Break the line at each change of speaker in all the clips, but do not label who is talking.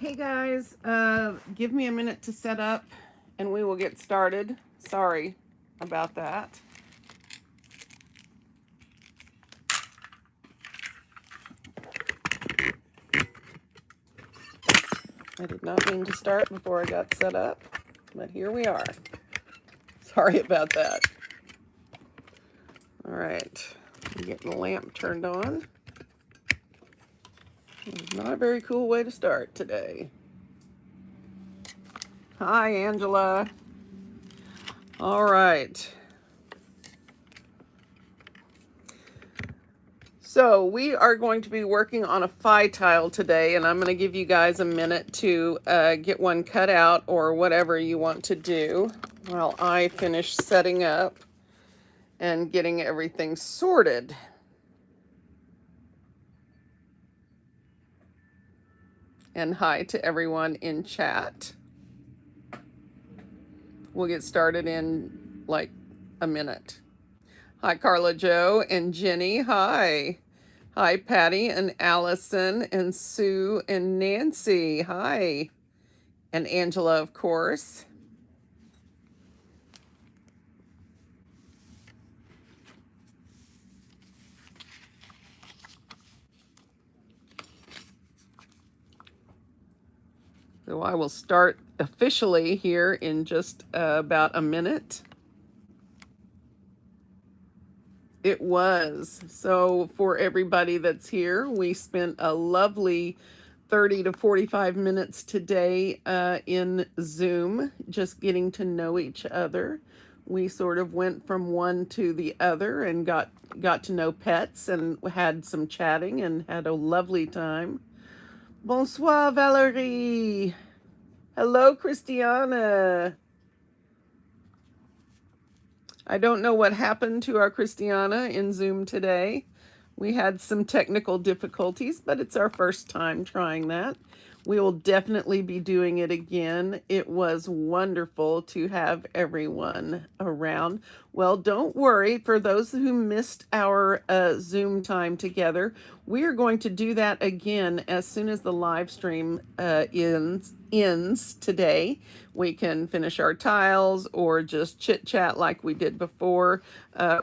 Hey guys, give me a minute to set up and we will get started. Sorry about that. I did not mean to start before I got set up, but here we are. Sorry about that. All right, I'm getting the lamp turned on. It's not a very cool way to start today. Hi, Angela. All right. So we are going to be working on a phi tile today, and I'm going to give you guys a minute to get one cut out or whatever you want to do while I finish setting up and getting everything sorted. And hi to everyone in chat. We'll get started in like a minute. Hi, Carla Jo and Jenny. Hi. Hi, Patty and Allison and Sue and Nancy. Hi. And Angela, of course. So I will start officially here in just about a minute. It was. So for everybody that's here, we spent a lovely 30 to 45 minutes today in Zoom, just getting to know each other. We sort of went from one to the other and got to know pets and had some chatting and had a lovely time. Bonsoir, Valerie. Hello, Christiana. I don't know what happened to our Christiana in Zoom today. We had some technical difficulties, but it's our first time trying that. We will definitely be doing it again. It was wonderful to have everyone around. Well, don't worry. For those who missed our Zoom time together, we are going to do that again as soon as the live stream ends today. We can finish our tiles or just chit chat like we did before.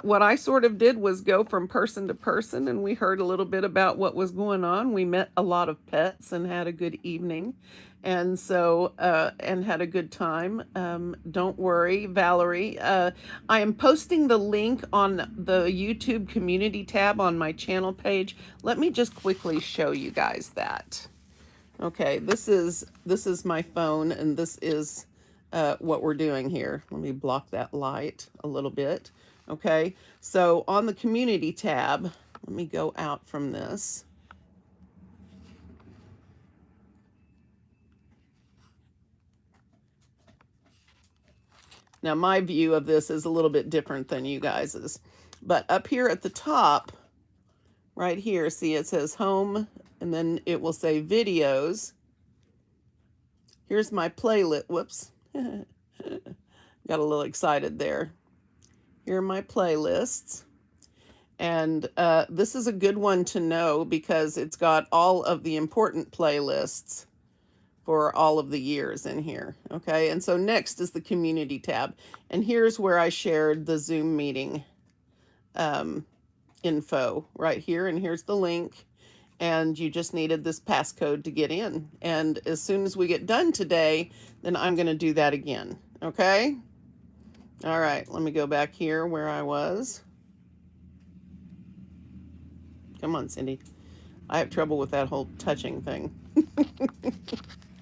What I sort of did was go from person to person, and we heard a little bit about what was going on. We met a lot of pets and had a good evening, and so and had a good time. Don't worry, Valerie. I am posting the link on the YouTube community tab on my channel page. Let me just quickly show you guys that. Okay, this is my phone, and this is what we're doing here. Let me block that light a little bit. Okay, so on the community tab, let me go out from this. Now, my view of this is a little bit different than you guys's. But up here at the top, right here, see it says home, and then it will say videos. Here's my playlist. Whoops. Got a little excited there. Here are my playlists. And this is a good one to know because it's got all of the important playlists for all of the years in here. Okay, and so next is the community tab. And here's where I shared the Zoom meeting info right here. And here's the link. And you just needed this passcode to get in. And as soon as we get done today, then I'm going to do that again. Okay? All right, let me go back here where I was. Come on, Cindy. I have trouble with that whole touching thing.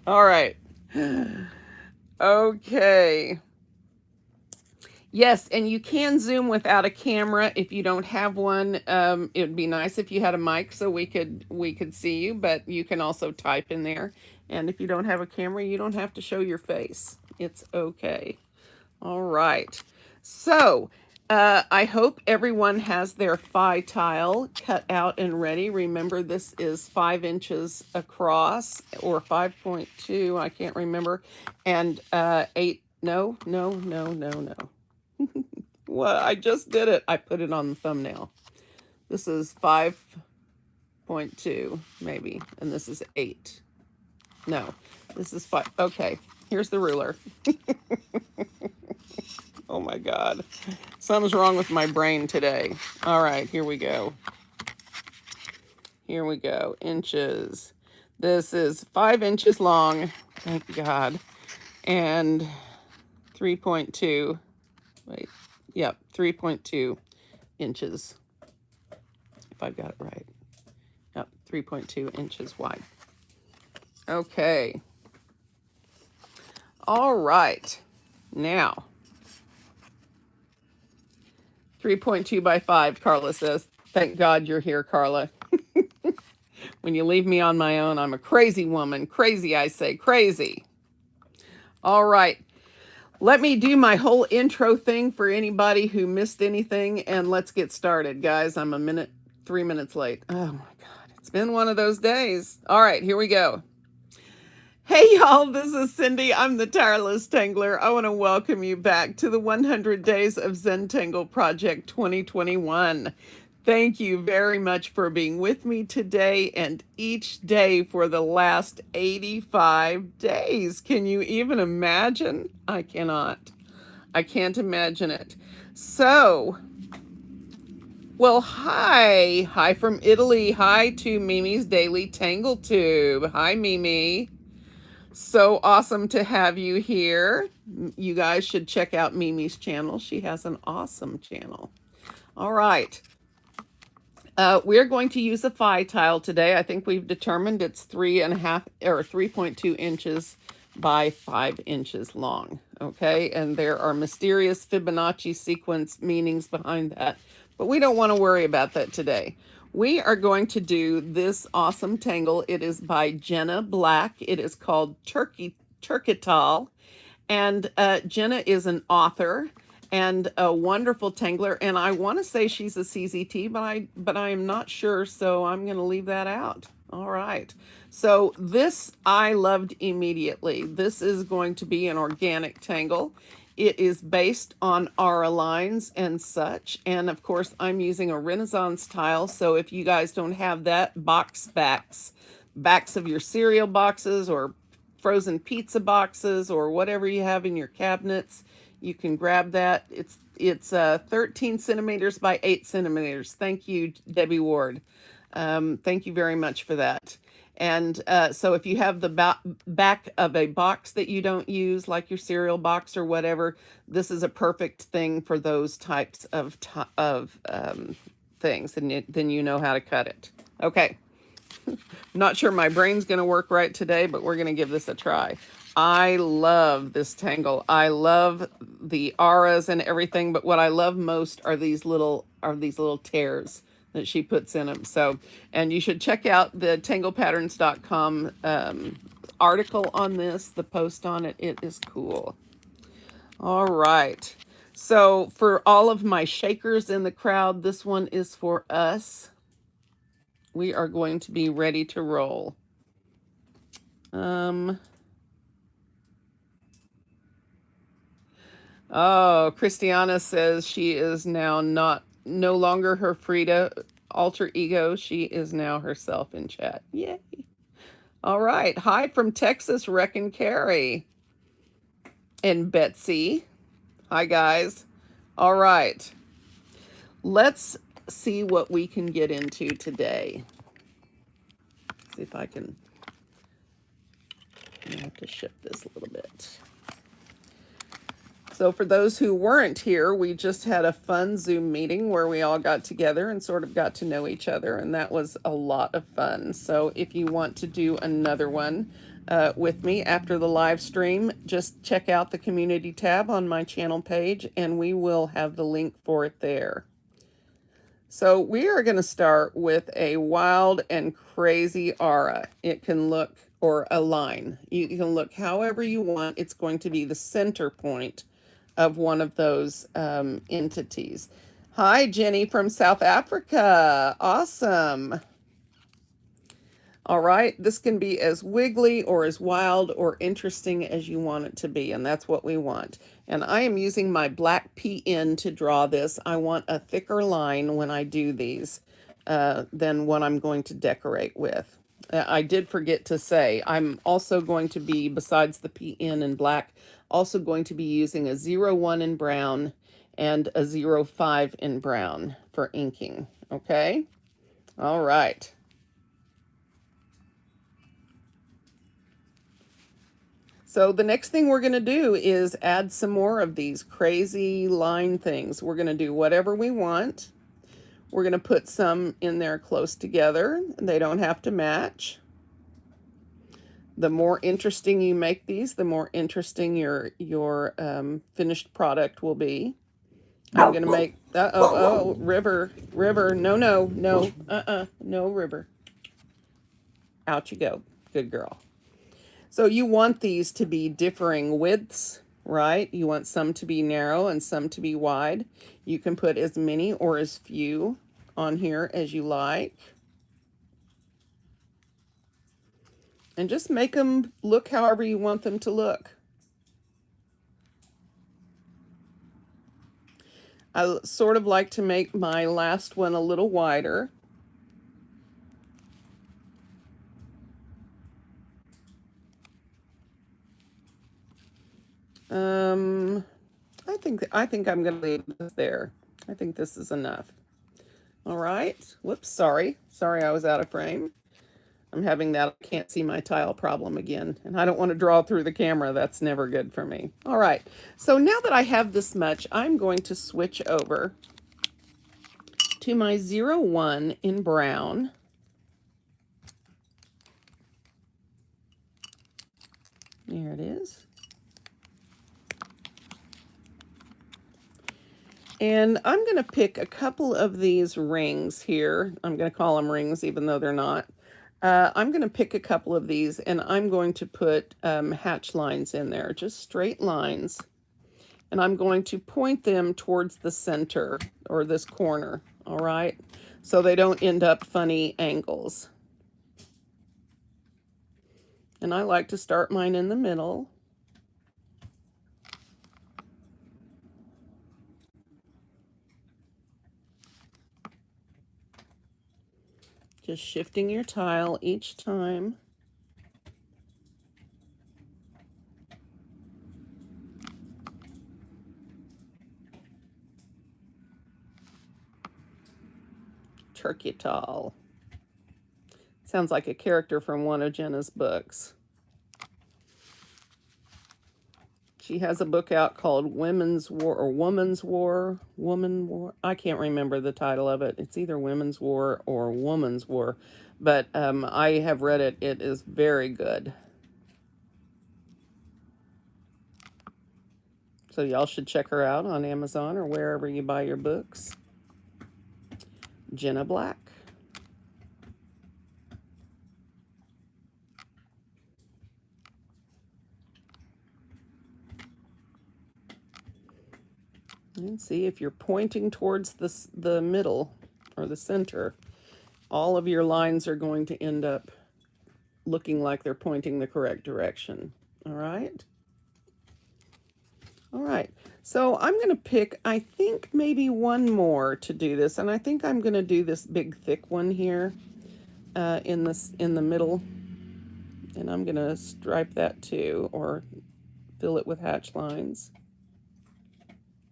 All right. Okay. Yes, and you can Zoom without a camera if you don't have one. It would be nice if you had a mic so we could see you, but you can also type in there. And if you don't have a camera, you don't have to show your face. It's okay. All right. So I hope everyone has their phi tile cut out and ready. Remember, this is 5 inches across or 5.2. I can't remember. And 8. No. Well, I just did it. I put it on the thumbnail. This is 5.2 maybe, and this is 8. No, this is 5. Okay, here's the ruler. Oh my God. Something's wrong with my brain today. All right, here we go. Here we go. Inches. This is 5 inches long. Thank God. And 3.2. Wait. Yep, 3.2 inches. If I've got it right. Yep, 3.2 inches wide. Okay. All right. Now, 3.2 by 5, Carla says. Thank God you're here, Carla. When you leave me on my own, I'm a crazy woman. Crazy, I say, crazy. All right. Let me do my whole intro thing for anybody who missed anything, and let's get started, guys. I'm 3 minutes late. Oh my God, it's been one of those days. All right, here we go. Hey y'all, this is Cindy. I'm the Tireless Tangler. I want to welcome you back to the 100 Days of Zentangle Project 2021. Thank you very much for being with me today and each day for the last 85 days. Can you even imagine? I cannot. I can't imagine it. So, well, hi. Hi from Italy. Hi to Mimi's Daily Tangle Tube. Hi, Mimi. So awesome to have you here. You guys should check out Mimi's channel. She has an awesome channel. All right. We're going to use a phi tile today. I think we've determined it's 3.5 or 3.2 inches by 5 inches long. Okay, and there are mysterious Fibonacci sequence meanings behind that, but we don't want to worry about that today. We are going to do this awesome tangle. It is by Jenna Black. It is called TURKITAL. And Jenna is an author and a wonderful tangler. And I want to say she's a CZT, but I am not sure. So I'm going to leave that out. All right. So this I loved immediately. This is going to be an organic tangle. It is based on aura lines and such. And of course, I'm using a Renaissance tile. So if you guys don't have that, backs of your cereal boxes or frozen pizza boxes or whatever you have in your cabinets, you can grab that. It's 13 centimeters by 8 centimeters. Thank you, Debbie Ward. Thank you very much for that. And so if you have the back of a box that you don't use, like your cereal box or whatever, this is a perfect thing for those types of things, and then you know how to cut it. Okay. Not sure my brain's going to work right today, but we're going to give this a try. I love this tangle. I love the auras and everything, but what I love most are these little tears that she puts in them. So, and you should check out the tanglepatterns.com article on this, the post on it. It is cool. All right. So for all of my shakers in the crowd, this one is for us. We are going to be ready to roll. Oh, Christiana says she is now no longer her Frida alter ego. She is now herself in chat. Yay. All right. Hi from Texas, Reckon Carrie and Betsy. Hi, guys. All right. Let's see what we can get into today. See if I can. I have to shift this a little bit. So for those who weren't here, we just had a fun Zoom meeting where we all got together and sort of got to know each other, and that was a lot of fun. So if you want to do another one with me after the live stream, just check out the community tab on my channel page, and we will have the link for it there. So we are going to start with a wild and crazy aura. It can look, or a line. You can look however you want. It's going to be the center point of one of those entities. Hi, Jenny from South Africa. Awesome. All right, this can be as wiggly or as wild or interesting as you want it to be, and that's what we want. And I am using my black PN to draw this. I want a thicker line when I do these than what I'm going to decorate with. I did forget to say, I'm also going to be, besides the PN in black, also going to be using a 01 in brown and a 05 in brown for inking. Okay? All right. So the next thing we're going to do is add some more of these crazy line things. We're going to do whatever we want. We're going to put some in there close together. They don't have to match. The more interesting you make these, the more interesting your finished product will be. I'm going to make, River, no, River. Out you go. Good girl. So you want these to be differing widths, right? You want some to be narrow and some to be wide. You can put as many or as few on here as you like. And just make them look however you want them to look. I sort of like to make my last one a little wider. I think I'm going to leave this there. I think this is enough. All right. Whoops, sorry. Sorry I was out of frame. I'm having that I can't see my tile problem again, and I don't want to draw through the camera. That's never good for me. All right. So now that I have this much, I'm going to switch over to my 01 in brown. There it is. And I'm going to pick a couple of these rings here. I'm going to call them rings even though they're not. I'm going to pick a couple of these and I'm going to put hatch lines in there, just straight lines. And I'm going to point them towards the center or this corner, all right? So they don't end up funny angles. And I like to start mine in the middle. Just shifting your tile each time. TURKITAL. Sounds like a character from one of Jenna's books. She has a book out called Women's War or Woman's War. Woman War. I can't remember the title of it. It's either Women's War or Woman's War. But I have read it. It is very good. So y'all should check her out on Amazon or wherever you buy your books. Jenna Black. And see, if you're pointing towards the middle or the center, all of your lines are going to end up looking like they're pointing the correct direction. All right? All right. So I'm going to pick, I think, maybe one more to do this. And I think I'm going to do this big, thick one here in the middle. And I'm going to stripe that too, or fill it with hatch lines.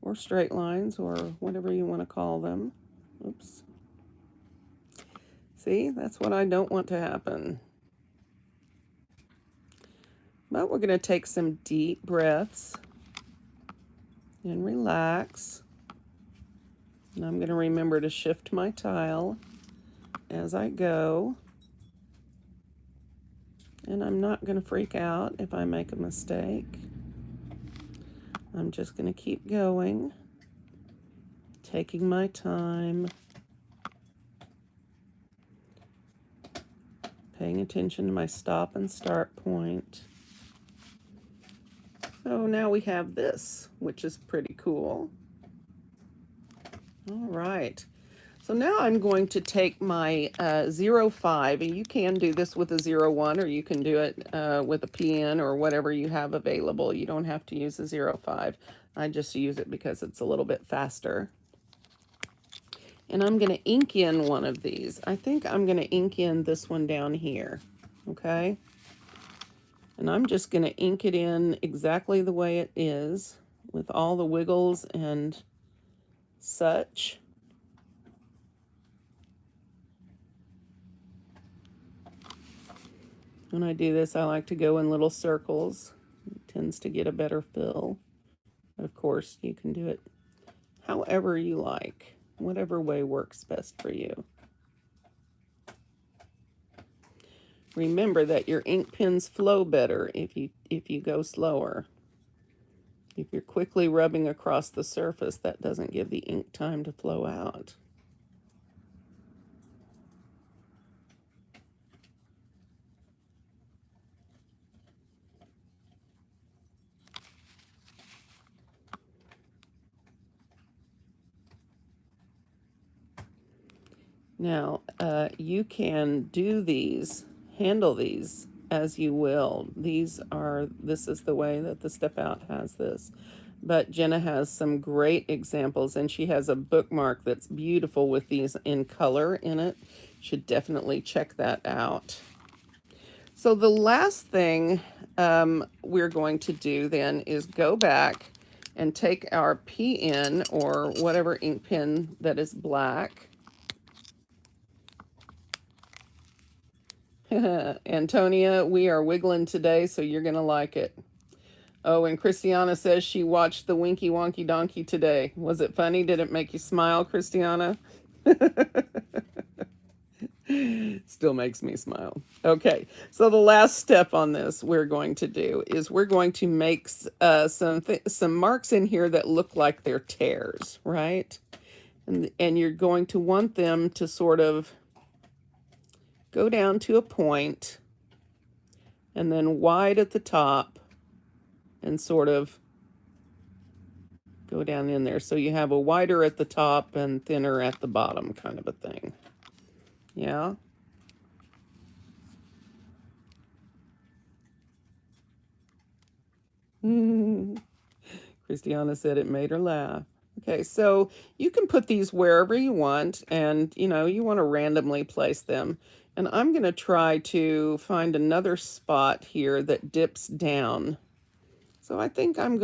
Or straight lines, or whatever you want to call them. Oops. See, that's what I don't want to happen. But we're going to take some deep breaths and relax. And I'm going to remember to shift my tile as I go. And I'm not going to freak out if I make a mistake. I'm just going to keep going, taking my time, paying attention to my stop and start point. So now we have this, which is pretty cool. All right. So now I'm going to take my 05, and you can do this with a 01, or you can do it with a PN or whatever you have available. You don't have to use a 05. I just use it because it's a little bit faster. And I'm going to ink in one of these. I think I'm going to ink in this one down here. Okay? And I'm just going to ink it in exactly the way it is with all the wiggles and such. When I do this, I like to go in little circles. It tends to get a better fill. Of course, you can do it however you like, whatever way works best for you. Remember that your ink pens flow better if you go slower. If you're quickly rubbing across the surface, that doesn't give the ink time to flow out. Now, you can do these, handle these as you will. This is the way that the Step Out has this. But Jenna has some great examples, and she has a bookmark that's beautiful with these in color in it. Should definitely check that out. So the last thing we're going to do then is go back and take our PN or whatever ink pen that is black. Antonia, we are wiggling today, so you're going to like it. Oh, and Christiana says she watched the Winky Wonky Donkey today. Was it funny? Did it make you smile, Christiana? Still makes me smile. Okay, so the last step on this we're going to do is we're going to make some marks in here that look like they're tears, right? And you're going to want them to sort of go down to a point and then wide at the top and sort of go down in there. So you have a wider at the top and thinner at the bottom kind of a thing. Yeah. Christiana said it made her laugh. Okay, so you can put these wherever you want, and you want to randomly place them. And I'm going to try to find another spot here that dips down. So I think I'll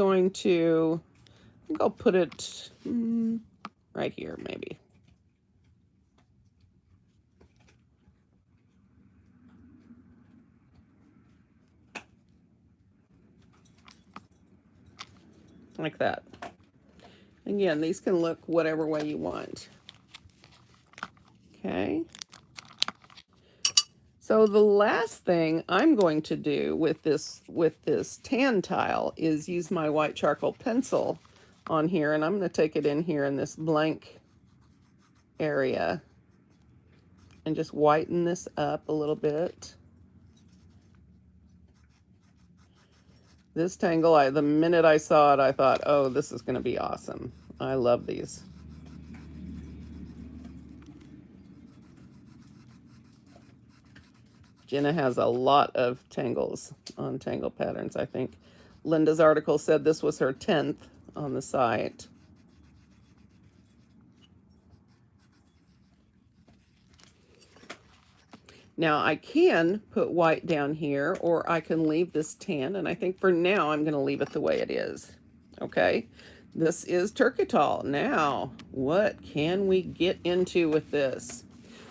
put it right here maybe. Like that. Again, these can look whatever way you want. Okay. So the last thing I'm going to do with this tan tile is use my white charcoal pencil on here, and I'm going to take it in here in this blank area and just whiten this up a little bit. This tangle, the minute I saw it, I thought, oh, this is going to be awesome. I love these. Jenna has a lot of tangles on Tangle Patterns. I think Linda's article said this was her 10th on the site. Now I can put white down here, or I can leave this tan, and I think for now I'm going to leave it the way it is. Okay, this is TURKITAL. Now, what can we get into with this?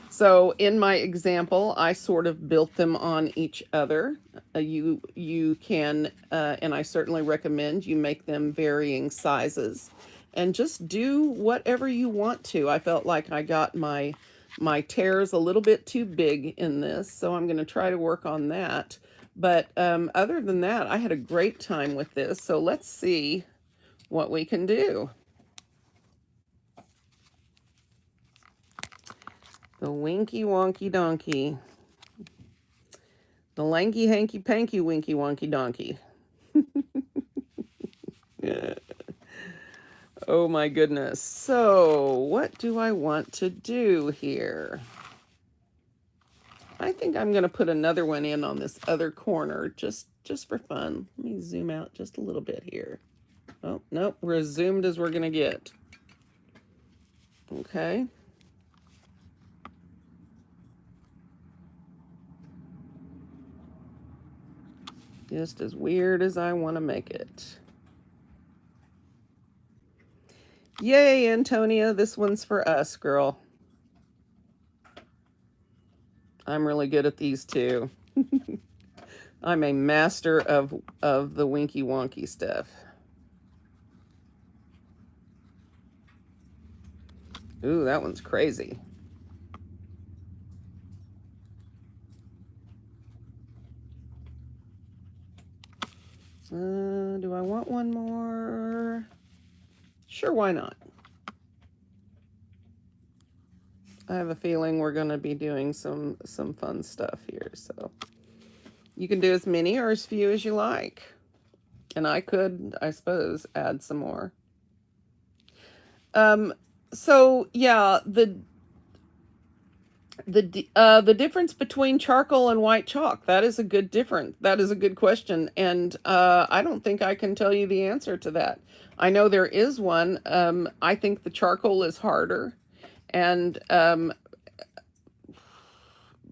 So in my example, I sort of built them on each other. You can, and I certainly recommend you make them varying sizes and just do whatever you want to. I felt like I got my tears a little bit too big in this, so I'm going to try to work on that. But other than that, I had a great time with this. So let's see what we can do. The Winky Wonky Donkey. The Lanky Hanky Panky Winky Wonky Donkey. Yeah. Oh my goodness. So what do I want to do here? I think I'm going to put another one in on this other corner just for fun. Let me zoom out just a little bit here. Oh, nope. We're as zoomed as we're going to get. Okay. Just as weird as I want to make it. Yay, Antonia, this one's for us, girl. I'm really good at these too. I'm a master of the winky wonky stuff. Ooh, that one's crazy. Do I want one more? Sure, why not? I have a feeling we're going to be doing some fun stuff here, so you can do as many or as few as you like. And I could, I suppose, add some more. So yeah, the difference between charcoal and white chalk, that is a good difference. That is a good question. And I don't think I can tell you the answer to that. I know there is one. I think the charcoal is harder. And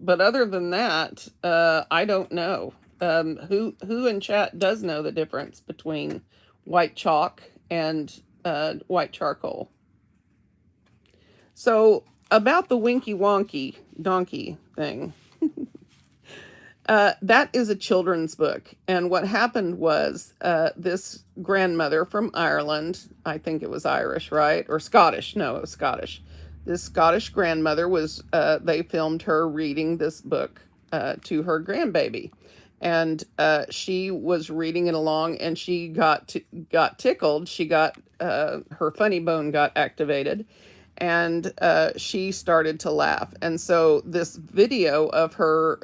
but other than that, I don't know. Who in chat does know the difference between white chalk and white charcoal? So about the winky wonky donkey thing, that is a children's book. And what happened was this grandmother from Ireland, I think it was Irish, right? Or Scottish. No, it was Scottish. This Scottish grandmother was, they filmed her reading this book to her grandbaby. And she was reading it along, and she got tickled. She got, her funny bone got activated, and she started to laugh. And so this video of her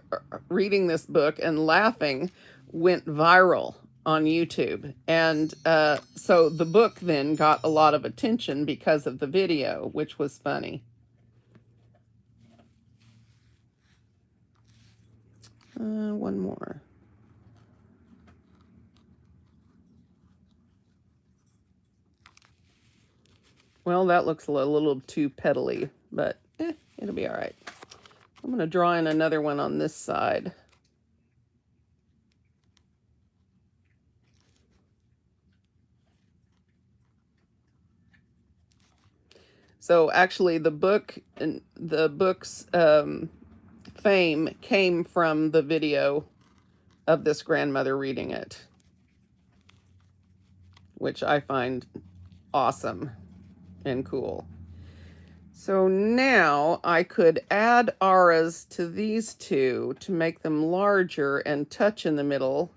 reading this book and laughing went viral on YouTube. And so the book then got a lot of attention because of the video, which was funny. One more. Well, that looks a little too petally, but it'll be all right. I'm going to draw in another one on this side. So actually the book's fame came from the video of this grandmother reading it, which I find awesome and cool. So now I could add auras to these two to make them larger and touch in the middle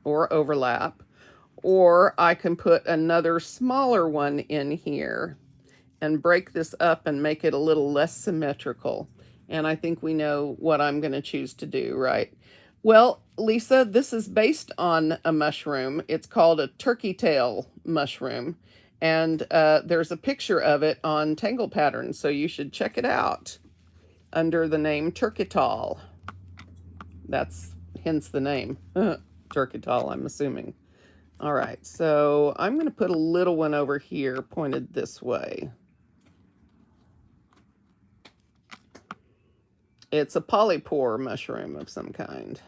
or overlap, or I can put another smaller one in here and break this up and make it a little less symmetrical. And I think we know what I'm going to choose to do, right? Well, Lisa, this is based on a mushroom. It's called a TURKITAL mushroom. And there's a picture of it on Tangle Patterns, so you should check it out under the name TURKITAL. That's hence the name, TURKITAL, I'm assuming. All right, so I'm going to put a little one over here pointed this way. It's a polypore mushroom of some kind.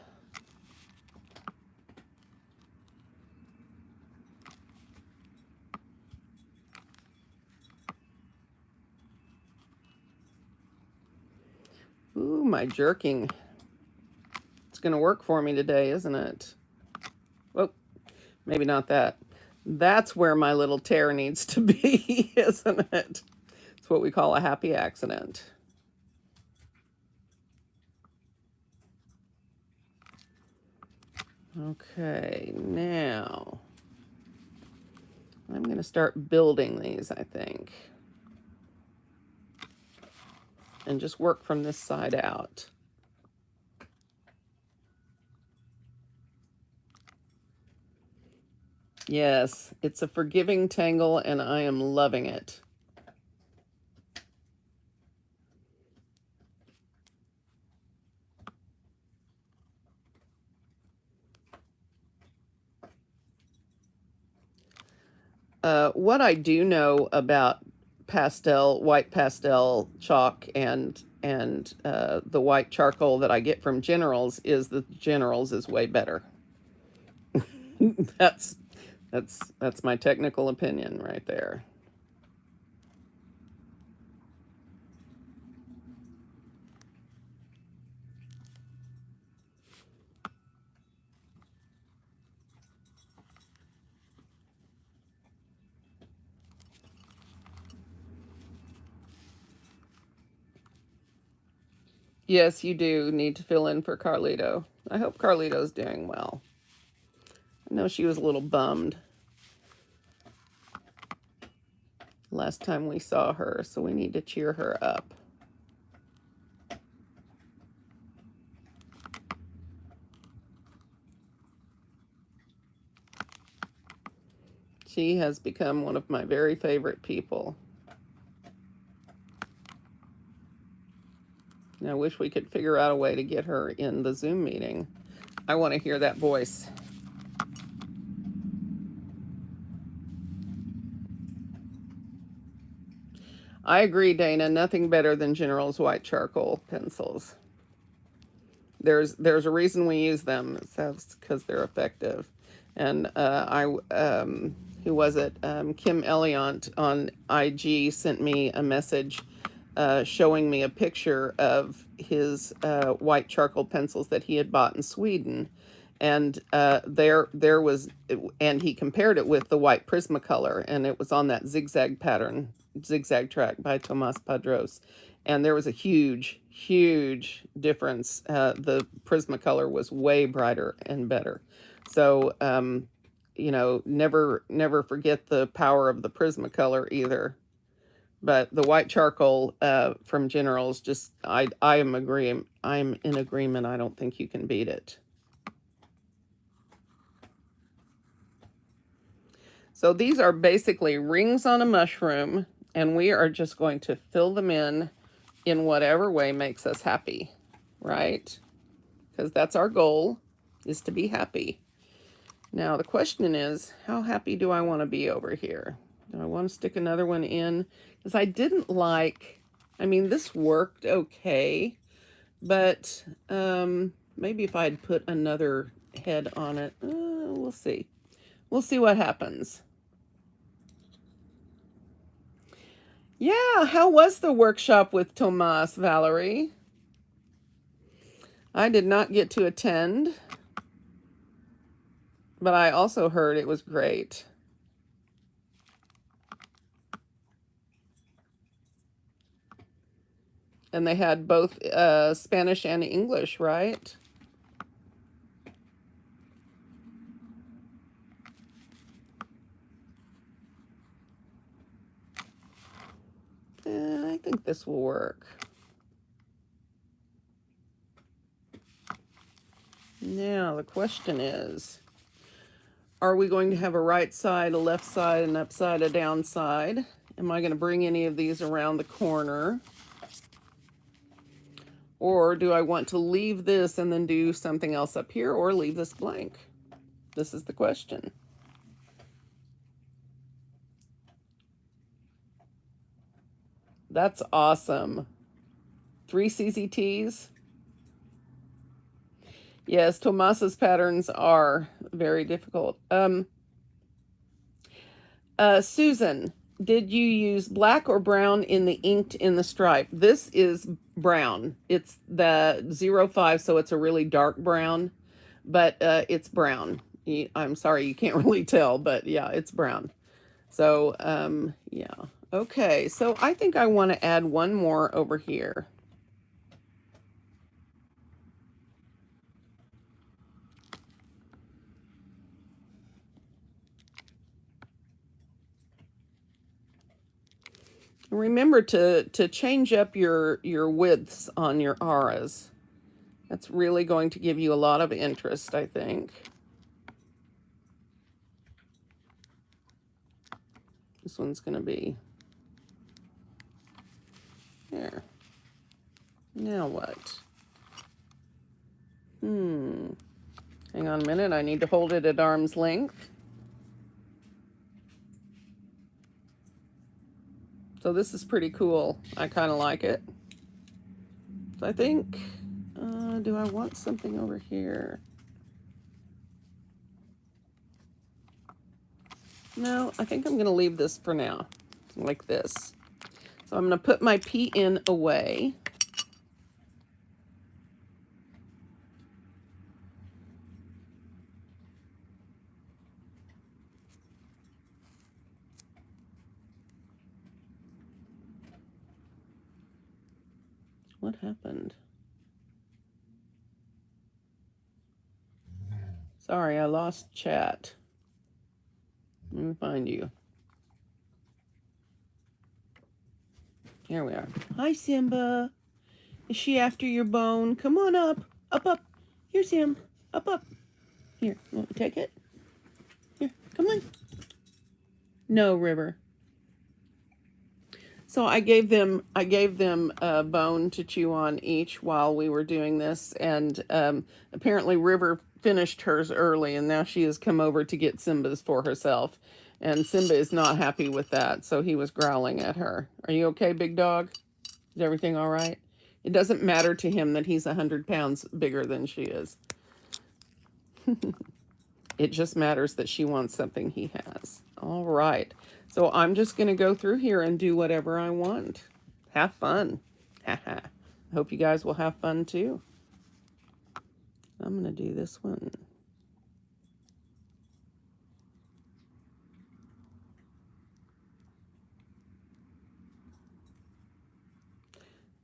Ooh, my jerking. It's going to work for me today, isn't it? Oh, maybe not that. That's where my little tear needs to be, isn't it? It's what we call a happy accident. Okay, now I'm going to start building these, I think. And just work from this side out. Yes, it's a forgiving tangle, and I am loving it. What I do know about white pastel chalk and the white charcoal that I get from Generals is that Generals is way better. That's that's my technical opinion right there. Yes, you do need to fill in for Carlito. I hope Carlito's doing well. I know she was a little bummed last time we saw her, so we need to cheer her up. She has become one of my very favorite people. And I wish we could figure out a way to get her in the Zoom meeting. I want to hear that voice. I agree, Dana. Nothing better than General's white charcoal pencils. There's a reason we use them. That's because they're effective. And who was it? Kim Eliant on IG sent me a message showing me a picture of his white charcoal pencils that he had bought in Sweden, and there was, and he compared it with the white Prismacolor, and it was on that zigzag pattern, zigzag track by Tomas Padros, and there was a huge difference. The Prismacolor was way brighter and better. So you know, never forget the power of the Prismacolor either. But the white charcoal from Generals, just I'm in agreement. I don't think you can beat it. So these are basically rings on a mushroom, and we are just going to fill them in whatever way makes us happy, right? Because that's our goal, is to be happy. Now the question is, how happy do I want to be over here? Do I want to stick another one in? Because I didn't like, I mean, this worked okay, but maybe if I'd put another head on it, we'll see. We'll see what happens. Yeah, how was the workshop with Tomas, Valerie? I did not get to attend, but I also heard it was great. And they had both Spanish and English, right? I think this will work. Now, the question is, are we going to have a right side, a left side, an upside, a down side? Am I going to bring any of these around the corner? Or do I want to leave this and then do something else up here, or leave this blank? This is the question. That's awesome. 3 CZTs. Yes, Tomas's patterns are very difficult. Susan, did you use black or brown in the inked in the stripe? This is brown. It's the 05, so it's a really dark brown, but it's brown. I'm sorry, you can't really tell, but yeah, it's brown. So, yeah. Okay, so I think I want to add one more over here. Remember to change up your widths on your auras. That's really going to give you a lot of interest, I think. This one's going to be there. Now what? Hang on a minute. I need to hold it at arm's length. So this is pretty cool. I kind of like it. So I think, do I want something over here? No, I think I'm going to leave this for now, like this. So I'm going to put my PN away. What happened? Sorry, I lost chat. Let me find you. Here we are. Hi, Simba. Is she after your bone? Come on up. Up, up. Here's him. Up, up. Here, you want me to take it? Here, come on. No, River. So I gave them a bone to chew on each while we were doing this, and apparently River finished hers early, and now she has come over to get Simba's for herself, and Simba is not happy with that, so he was growling at her. Are you okay, big dog? Is everything all right? It doesn't matter to him that he's 100 pounds bigger than she is. It just matters that she wants something he has. All right. So I'm just going to go through here and do whatever I want. Have fun. Haha. Hope you guys will have fun too. I'm going to do this one.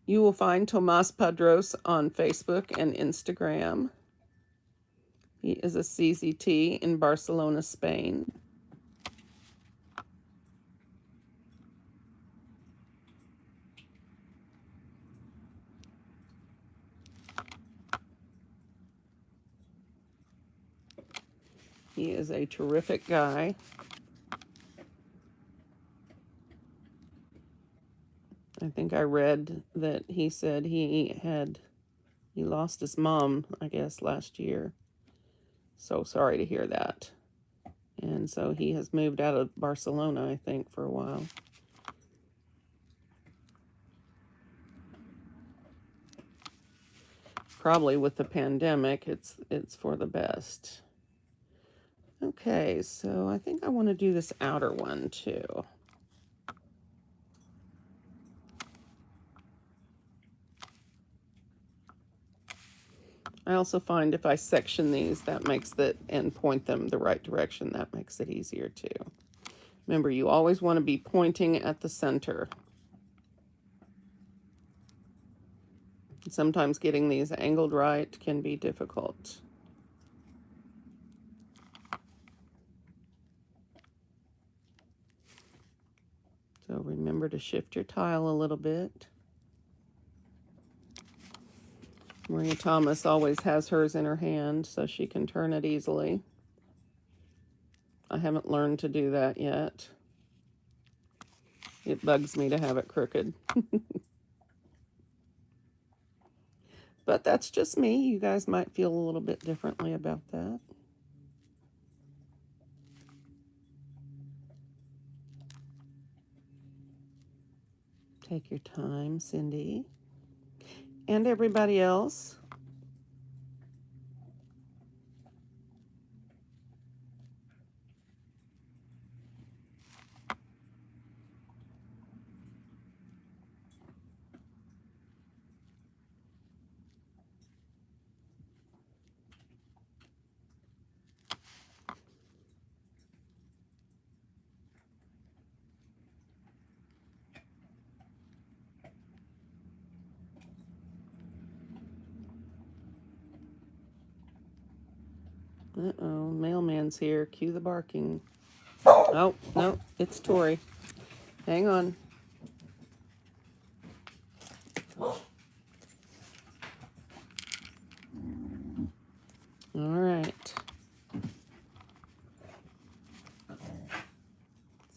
You will find Tomas Padros on Facebook and Instagram. He is a CZT in Barcelona, Spain. He is a terrific guy. I think I read that he said he lost his mom, I guess, last year. So sorry to hear that. And so he has moved out of Barcelona, I think, for a while. Probably with the pandemic, it's for the best. Okay, so I think I want to do this outer one too. I also find if I section these, that makes it, and point them the right direction, that makes it easier too. Remember, you always want to be pointing at the center. Sometimes getting these angled right can be difficult. So remember to shift your tile a little bit. Maria Thomas always has hers in her hand so she can turn it easily. I haven't learned to do that yet. It bugs me to have it crooked. But that's just me. You guys might feel a little bit differently about that. Take your time, Cindy. And everybody else. Uh-oh, mailman's here. Cue the barking. Oh, no, it's Tori. Hang on. All right.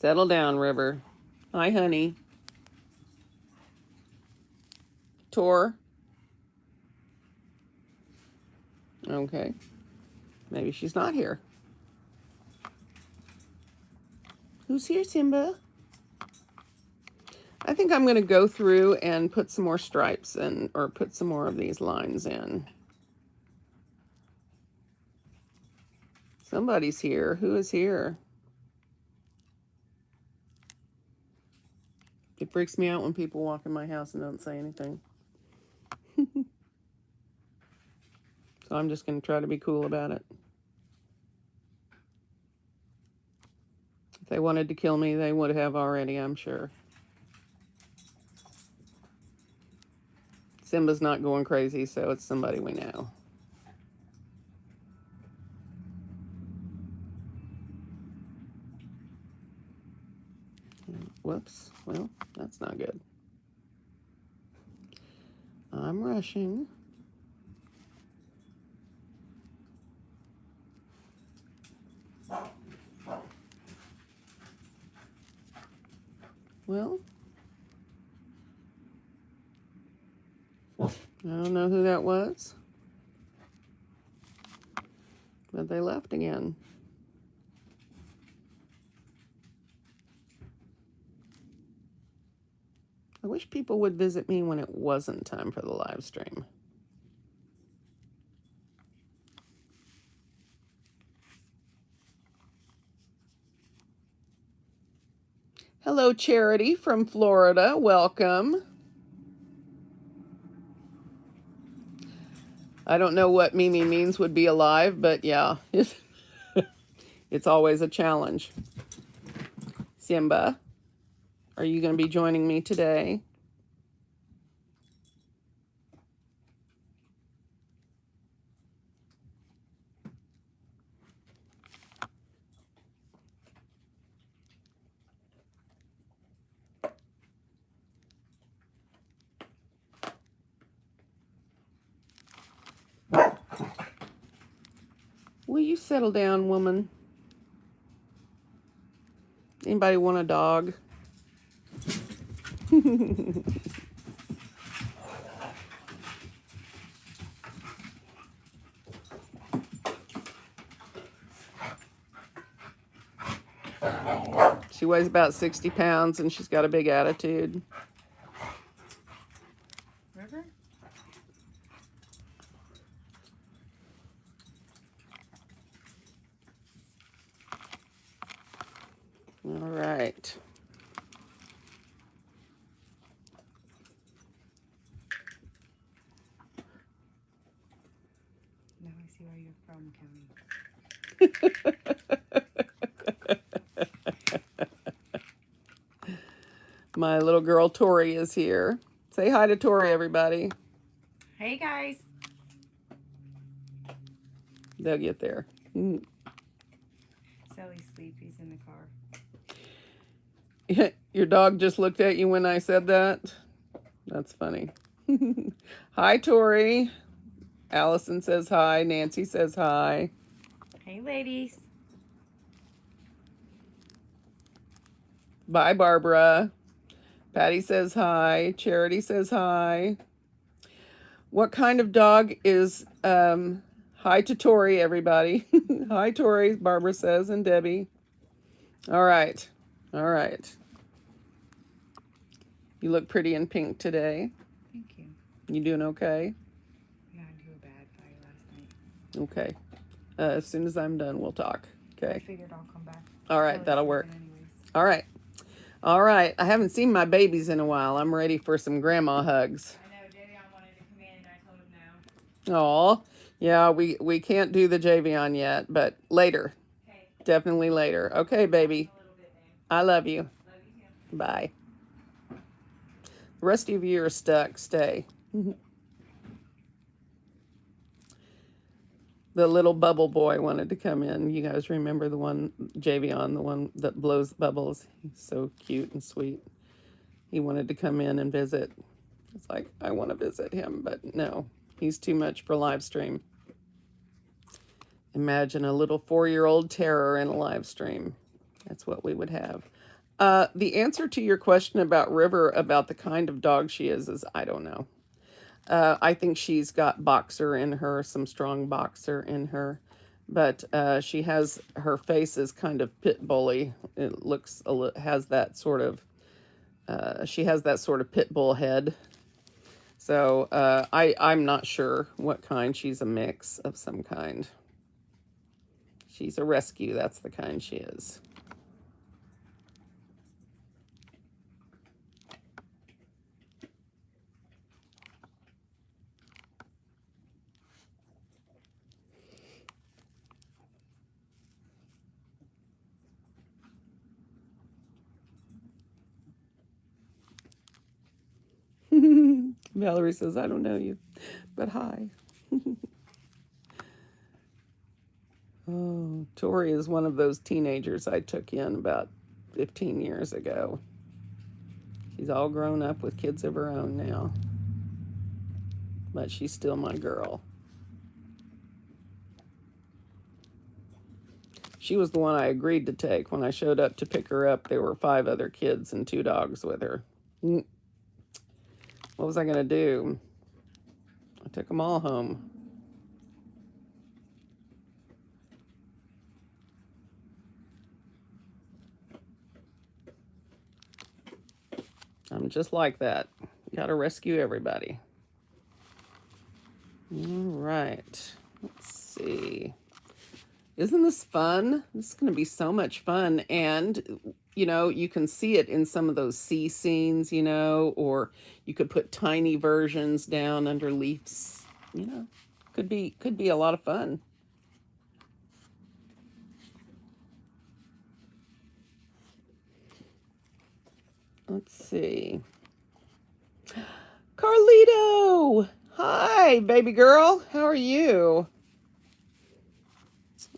Settle down, River. Hi, honey. Tor. Okay. Maybe she's not here. Who's here, Simba? I think I'm going to go through and put some more stripes in, or put some more of these lines in. Somebody's here. Who is here? It freaks me out when people walk in my house and don't say anything. So I'm just going to try to be cool about it. If they wanted to kill me, they would have already, I'm sure. Simba's not going crazy, so it's somebody we know. Whoops. Well, that's not good. I'm rushing. Well, I don't know who that was, but they left again. I wish people would visit me when it wasn't time for the live stream. Hello, Charity from Florida. Welcome. I don't know what Mimi means would be alive, but yeah, it's always a challenge. Simba, are you going to be joining me today? Will you settle down, woman? Anybody want a dog? She weighs about 60 pounds and she's got a big attitude.
River?
All right.
Now I see why you're from County.
My little girl Tori is here. Say hi to Tori, everybody.
Hey guys.
They'll get there.
Sally's asleep. He's in the car.
Your dog just looked at you when I said that? That's funny. Hi, Tori. Allison says hi. Nancy says hi.
Hey ladies.
Bye, Barbara. Patty says hi. Charity says hi. What kind of dog is... hi to Tori, everybody. Hi, Tori, Barbara says, and Debbie. All right. All right. You look pretty in pink today.
Thank you.
You doing okay?
Yeah, I do a bad fire last night.
Okay. As soon as I'm done, we'll talk. Okay.
I figured I'll come back.
All right, that'll work. All right. All right. I haven't seen my babies in a while. I'm ready for some grandma hugs.
I know, Javion wanted to come in and I told him no.
Aw. Yeah, we can't do the Javion yet, but later.
Okay.
Definitely later. Okay, baby.
A little bit, babe.
I love you.
Love you too.
Bye. The rest of you are stuck. Stay. The little bubble boy wanted to come in. You guys remember the one, Javion, the one that blows bubbles? He's so cute and sweet. He wanted to come in and visit. It's like, I want to visit him, but no, he's too much for live stream. Imagine a little 4-year-old terror in a live stream. That's what we would have. The answer to your question about River, about the kind of dog she is I don't know. I think she's got boxer in her, some strong boxer in her, but she has, her face is kind of pit bully. It looks, has that sort of, she has that sort of pit bull head. So I'm not sure what kind. She's a mix of some kind. She's a rescue. That's the kind she is. Valerie says, I don't know you, but hi. Oh, Tori is one of those teenagers I took in about 15 years ago. She's all grown up with kids of her own now, but she's still my girl. She was the one I agreed to take. When I showed up to pick her up, there were 5 other kids and 2 dogs with her. What was I going to do? I took them all home. I'm just like that. Got to rescue everybody. All right. Let's see. Isn't this fun? This is going to be so much fun. And, you know, you can see it in some of those sea scenes, you know, or you could put tiny versions down under leaves, you know. Could be a lot of fun. Let's see. Carlito! Hi, baby girl. How are you?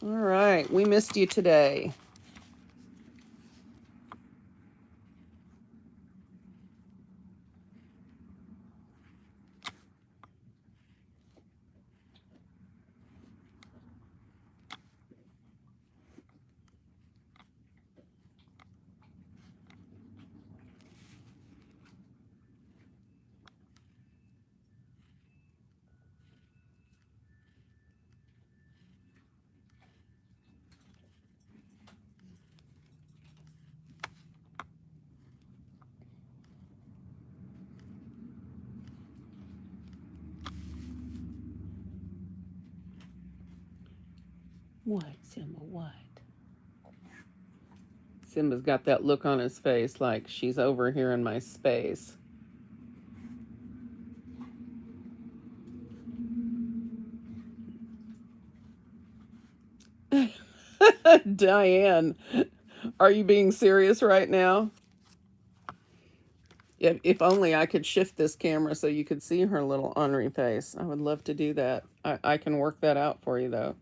All right. We missed you today. What, Simba, what? Simba's got that look on his face like she's over here in my space. Diane, are you being serious right now? If only I could shift this camera so you could see her little ornery face. I would love to do that. I can work that out for you, though.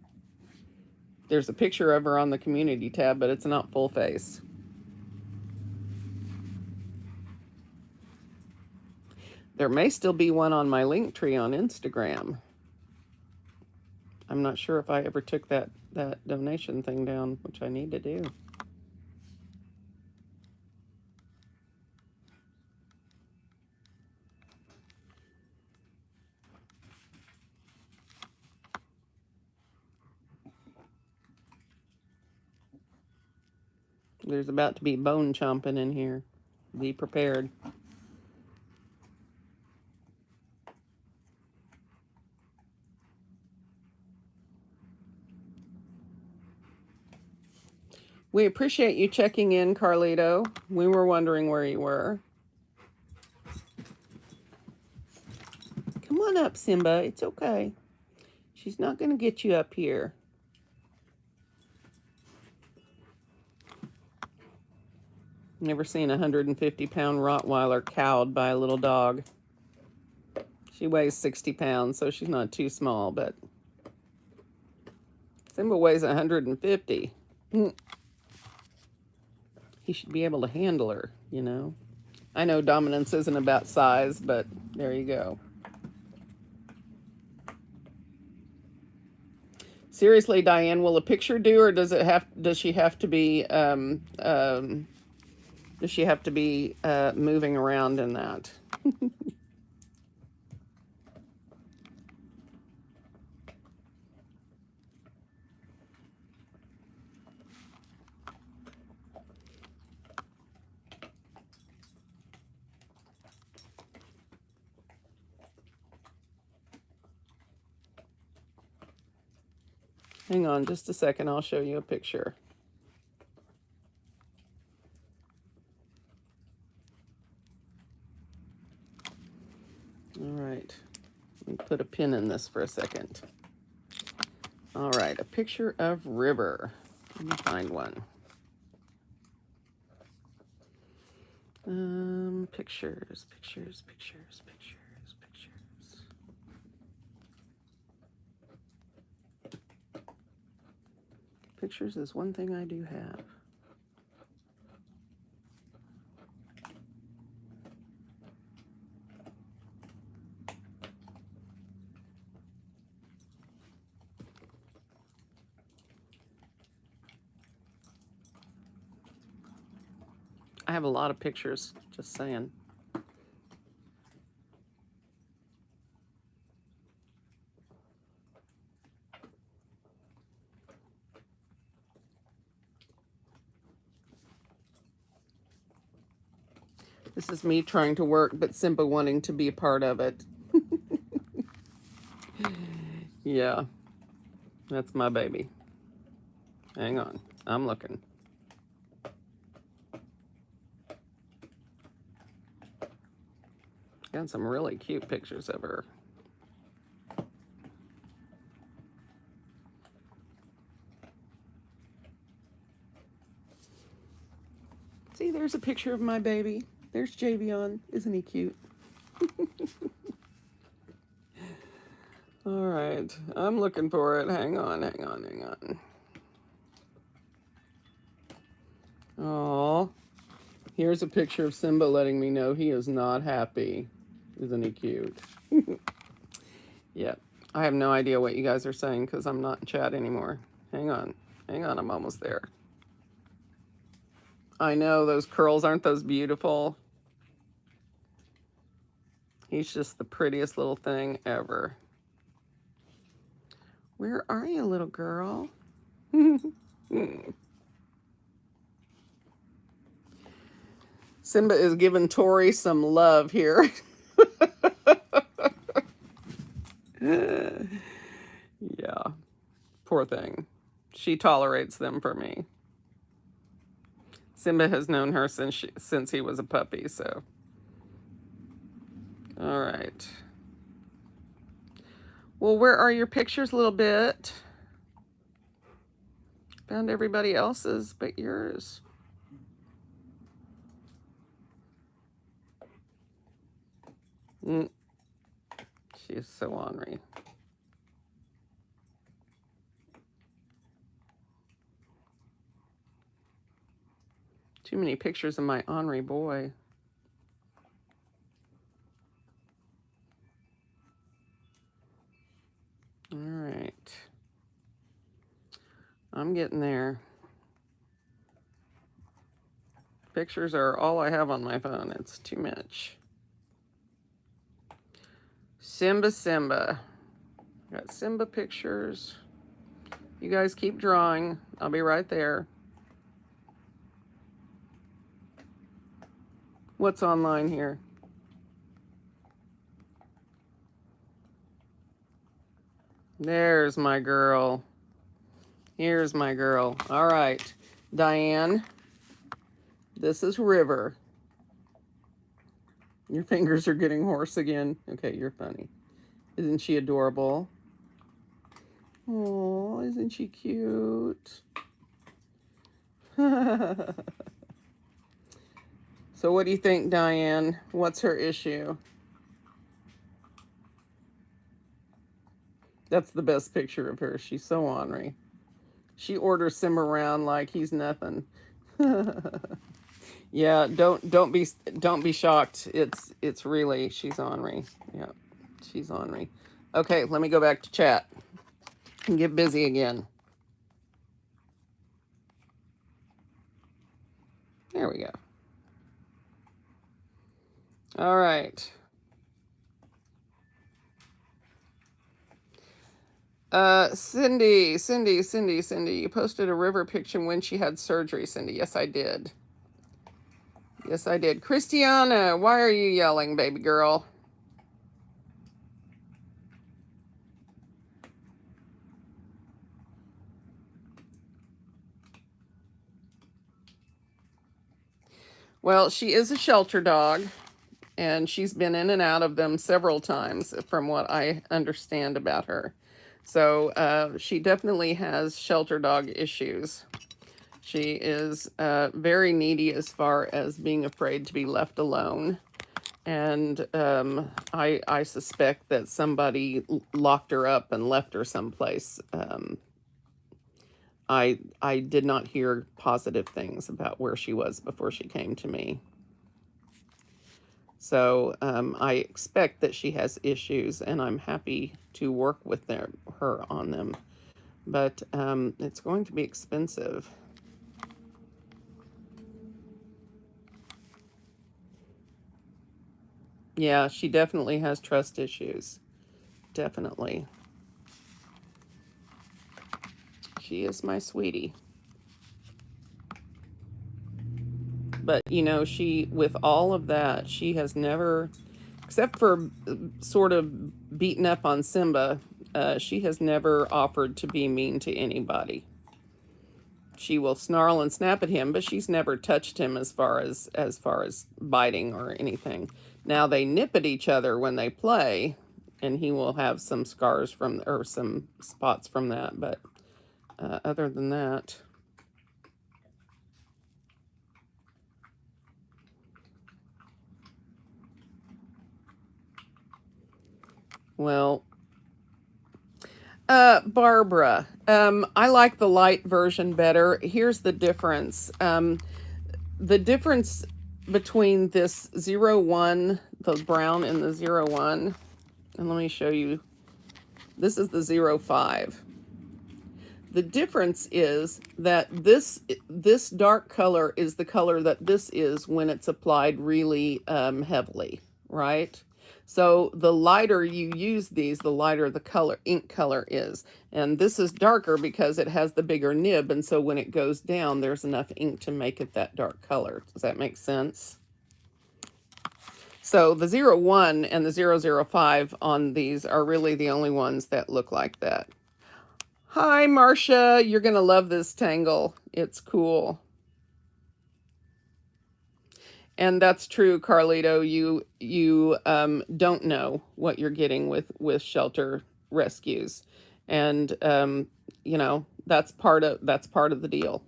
There's a picture of her on the community tab, but it's not full face. There may still be one on my link tree on Instagram. I'm not sure if I ever took that donation thing down, which I need to do. There's about to be bone chomping in here. Be prepared. We appreciate you checking in, Carlito. We were wondering where you were. Come on up, Simba. It's okay. She's not going to get you up here. Never seen a 150-pound Rottweiler cowed by a little dog. She weighs 60 pounds, so she's not too small, but Simba weighs 150. He should be able to handle her, you know. I know dominance isn't about size, but there you go. Seriously, Diane, will a picture do, or does she have to be moving around in that? Hang on just a second, I'll show you a picture. All right, let me put a pin in this for a second. All right, a picture of River. Let me find one. Pictures. Pictures is one thing I do have. I have a lot of pictures, just saying. This is me trying to work, but Simba wanting to be a part of it. Yeah, that's my baby. Hang on, I'm looking. Got some really cute pictures of her. See, there's a picture of my baby. There's Javion. Isn't he cute? All right, I'm looking for it. Hang on. Oh, here's a picture of Simba letting me know he is not happy. Isn't he cute? Yeah, I have no idea what you guys are saying because I'm not in chat anymore. Hang on, I'm almost there. I know, those curls, aren't those beautiful? He's just the prettiest little thing ever. Where are you, little girl? Simba is giving Tori some love here. Yeah, poor thing. She tolerates them for me. Simba has known her since he was a puppy, so. All right. Well, where are your pictures, little bit? Found everybody else's but yours. She is so ornery. Too many pictures of my ornery boy. All right. I'm getting there. Pictures are all I have on my phone. It's too much. Simba. Got Simba pictures. You guys keep drawing. I'll be right there. What's online here? There's my girl. Here's my girl. All right, Diane. This is River. Your fingers are getting hoarse again. Okay, you're funny. Isn't she adorable? Oh, isn't she cute? So what do you think, Diane? What's her issue? That's the best picture of her. She's so ornery. She orders him around like he's nothing. Yeah, don't be shocked. It's really, she's ornery. Yeah, she's ornery. Okay, let me go back to chat and get busy again. There we go. All right. Cindy, you posted a River picture when she had surgery, Cindy. Yes, I did. Christiana, why are you yelling, baby girl? Well, she is a shelter dog, and she's been in and out of them several times from what I understand about her. So she definitely has shelter dog issues. She is very needy as far as being afraid to be left alone. And I suspect that somebody locked her up and left her someplace. I did not hear positive things about where she was before she came to me. So I expect that she has issues, and I'm happy to work with her on them. But it's going to be expensive. Yeah, she definitely has trust issues. Definitely. She is my sweetie. But, you know, with all of that, she has never, except for sort of beating up on Simba, she has never offered to be mean to anybody. She will snarl and snap at him, but she's never touched him as far as biting or anything. Now they nip at each other when they play, and he will have some scars or some spots from that, but other than that. Well, Barbara, I like the light version better. Here's the difference. The difference between this 01, the brown and the 01, and let me show you. This is the 05. The difference is that this dark color is the color that this is when it's applied really heavily, right? So the lighter you use these, the lighter the ink color is. And this is darker because it has the bigger nib, and so when it goes down, there's enough ink to make it that dark color. Does that make sense? So the 01 and the 005 on these are really the only ones that look like that. Hi, Marcia. You're going to love this Tangle. It's cool. And that's true, Carlito. You don't know what you're getting with shelter rescues. And you know, that's part of the deal.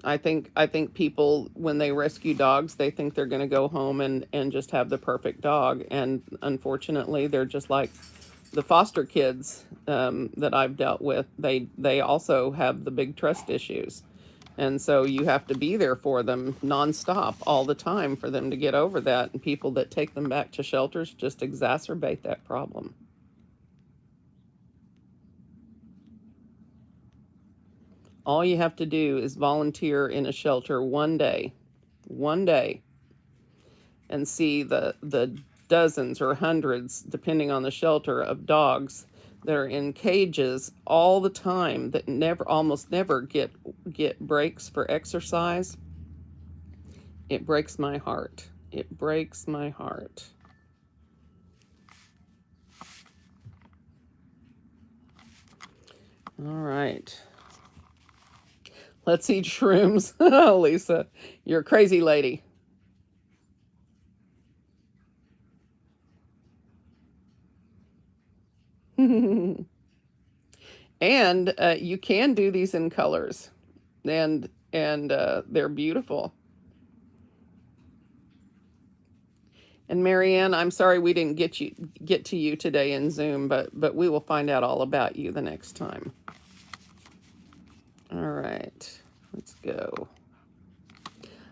I think people, when they rescue dogs, they think they're going to go home and just have the perfect dog, and unfortunately they're just like the foster kids that I've dealt with. They also have the big trust issues, and so you have to be there for them nonstop all the time for them to get over that, and people that take them back to shelters just exacerbate that problem. All you have to do is volunteer in a shelter one day, and see the dozens or hundreds, depending on the shelter, of dogs that are in cages all the time that almost never get breaks for exercise. It breaks my heart. It breaks my heart. All right. Let's eat shrooms. Lisa, you're a crazy lady. And you can do these in colors, and they're beautiful. And Marianne, I'm sorry we didn't get to you today in Zoom, but we will find out all about you the next time. All right, let's go.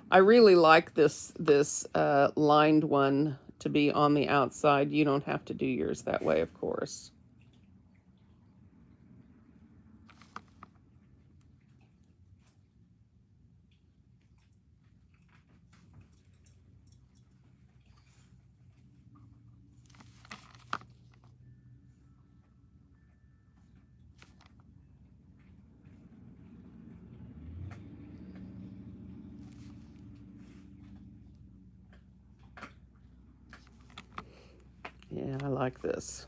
I really like this lined one to be on the outside. You don't have to do yours that way, of course. Yeah, I like this.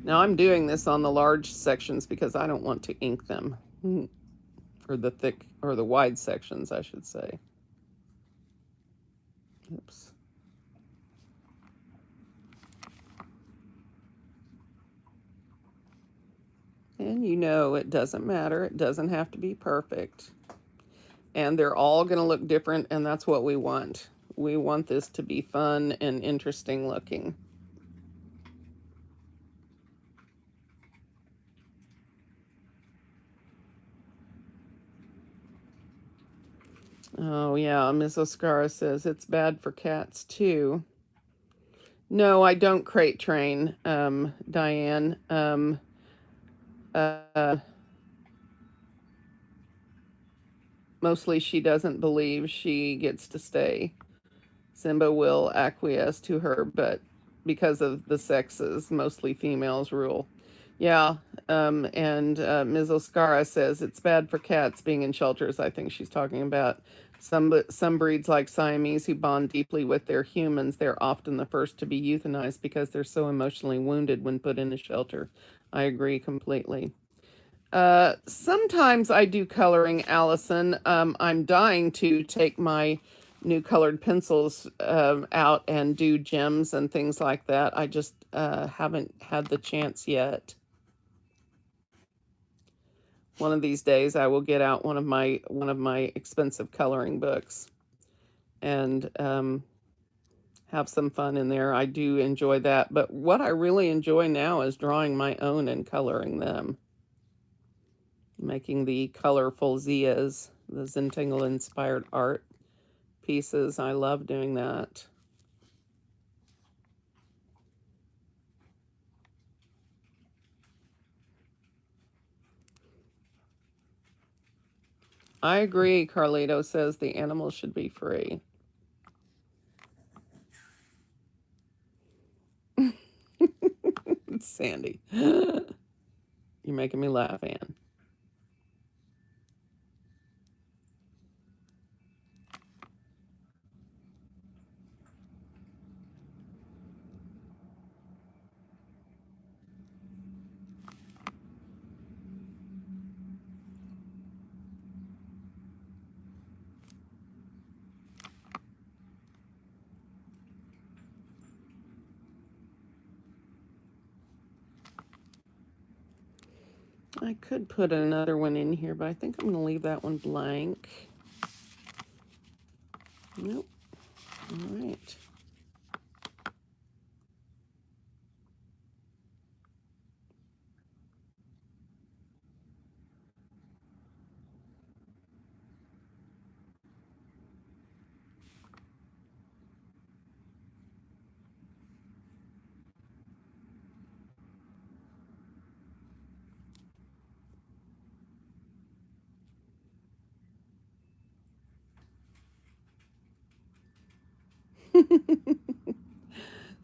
Now I'm doing this on the large sections because I don't want to ink them. Or the thick, or the wide sections, I should say. Oops. And you know, it doesn't matter. It doesn't have to be perfect. And they're all going to look different, and that's what we want. We want this to be fun and interesting looking. Oh, yeah, Ms. Oscara says it's bad for cats, too. No, I don't crate train, Diane. Uh, Mostly she doesn't believe she gets to stay. Simba will acquiesce to her, but because of the sexes, mostly females rule. Yeah, and Ms. Oscara says it's bad for cats being in shelters. I think she's talking about some breeds like Siamese who bond deeply with their humans. They're often the first to be euthanized because they're so emotionally wounded when put in a shelter. I agree completely. Sometimes I do coloring, Allison. I'm dying to take my new colored pencils out and do gems and things like that. I just haven't had the chance yet. One of these days, I will get out one of my expensive coloring books and have some fun in there. I do enjoy that, but what I really enjoy now is drawing my own and coloring them. Making the colorful Zias, the Zentangle inspired art pieces. I love doing that. I agree, Carlito says the animals should be free. Sandy. You're making me laugh, Anne. I could put another one in here, but I think I'm going to leave that one blank. Nope. All right.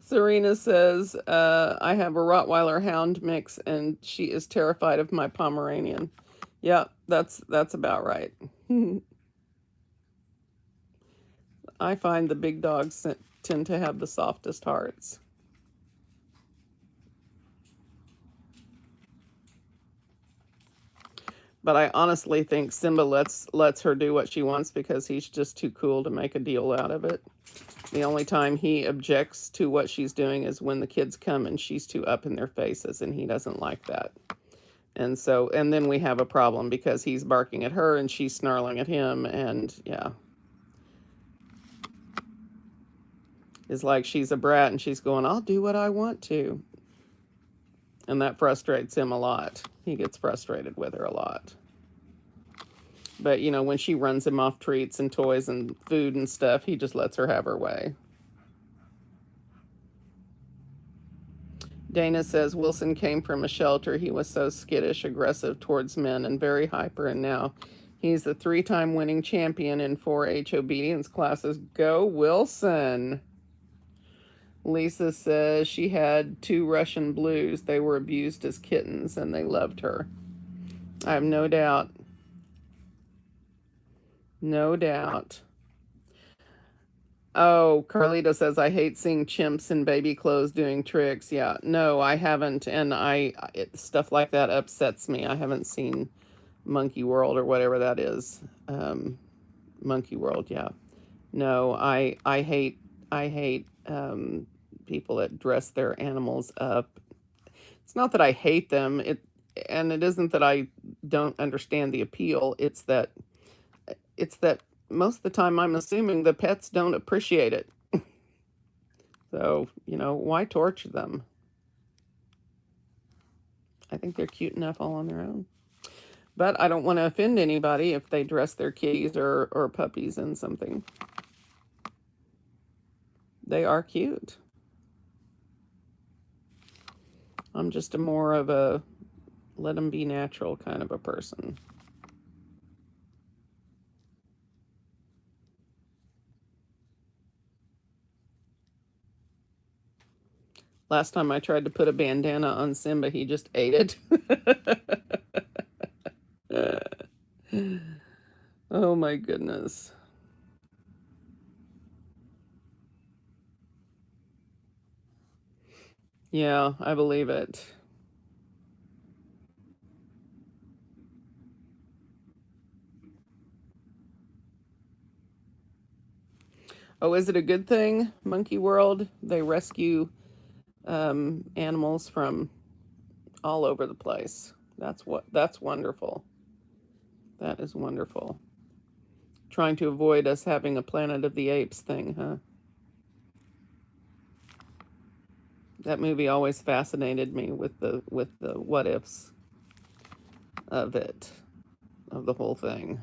Serena says, I have a Rottweiler Hound mix and she is terrified of my Pomeranian. Yeah, that's about right. I find the big dogs tend to have the softest hearts. But I honestly think Simba lets her do what she wants because he's just too cool to make a deal out of it. The only time he objects to what she's doing is when the kids come and she's too up in their faces, and he doesn't like that. And then we have a problem because he's barking at her and she's snarling at him, and yeah. It's like she's a brat and she's going, I'll do what I want to. And that frustrates him a lot. He gets frustrated with her a lot. But, you know, when she runs him off treats and toys and food and stuff, he just lets her have her way. Dana says Wilson came from a shelter. He was so skittish, aggressive towards men, and very hyper. And now he's the 3-time winning champion in 4-H obedience classes. Go, Wilson. Lisa says she had 2 Russian blues. They were abused as kittens, and they loved her. I have no doubt. No doubt. Oh, Carlito says, I hate seeing chimps in baby clothes doing tricks. Yeah, no, I haven't. And stuff like that upsets me. I haven't seen Monkey World or whatever that is. Monkey World, yeah. No, I hate people that dress their animals up. It's not that I hate them. and it isn't that I don't understand the appeal, it's that most of the time I'm assuming the pets don't appreciate it. So, you know, why torture them? I think they're cute enough all on their own. But I don't want to offend anybody if they dress their kitties or puppies in something. They are cute. I'm just a more of a let them be natural kind of a person. Last time I tried to put a bandana on Simba, he just ate it. Oh my goodness. Yeah, I believe it. Oh, is it a good thing, Monkey World? They rescue animals from all over the place. That's wonderful. That is wonderful. Trying to avoid us having a Planet of the Apes thing, huh? That movie always fascinated me with the what ifs of it, of the whole thing.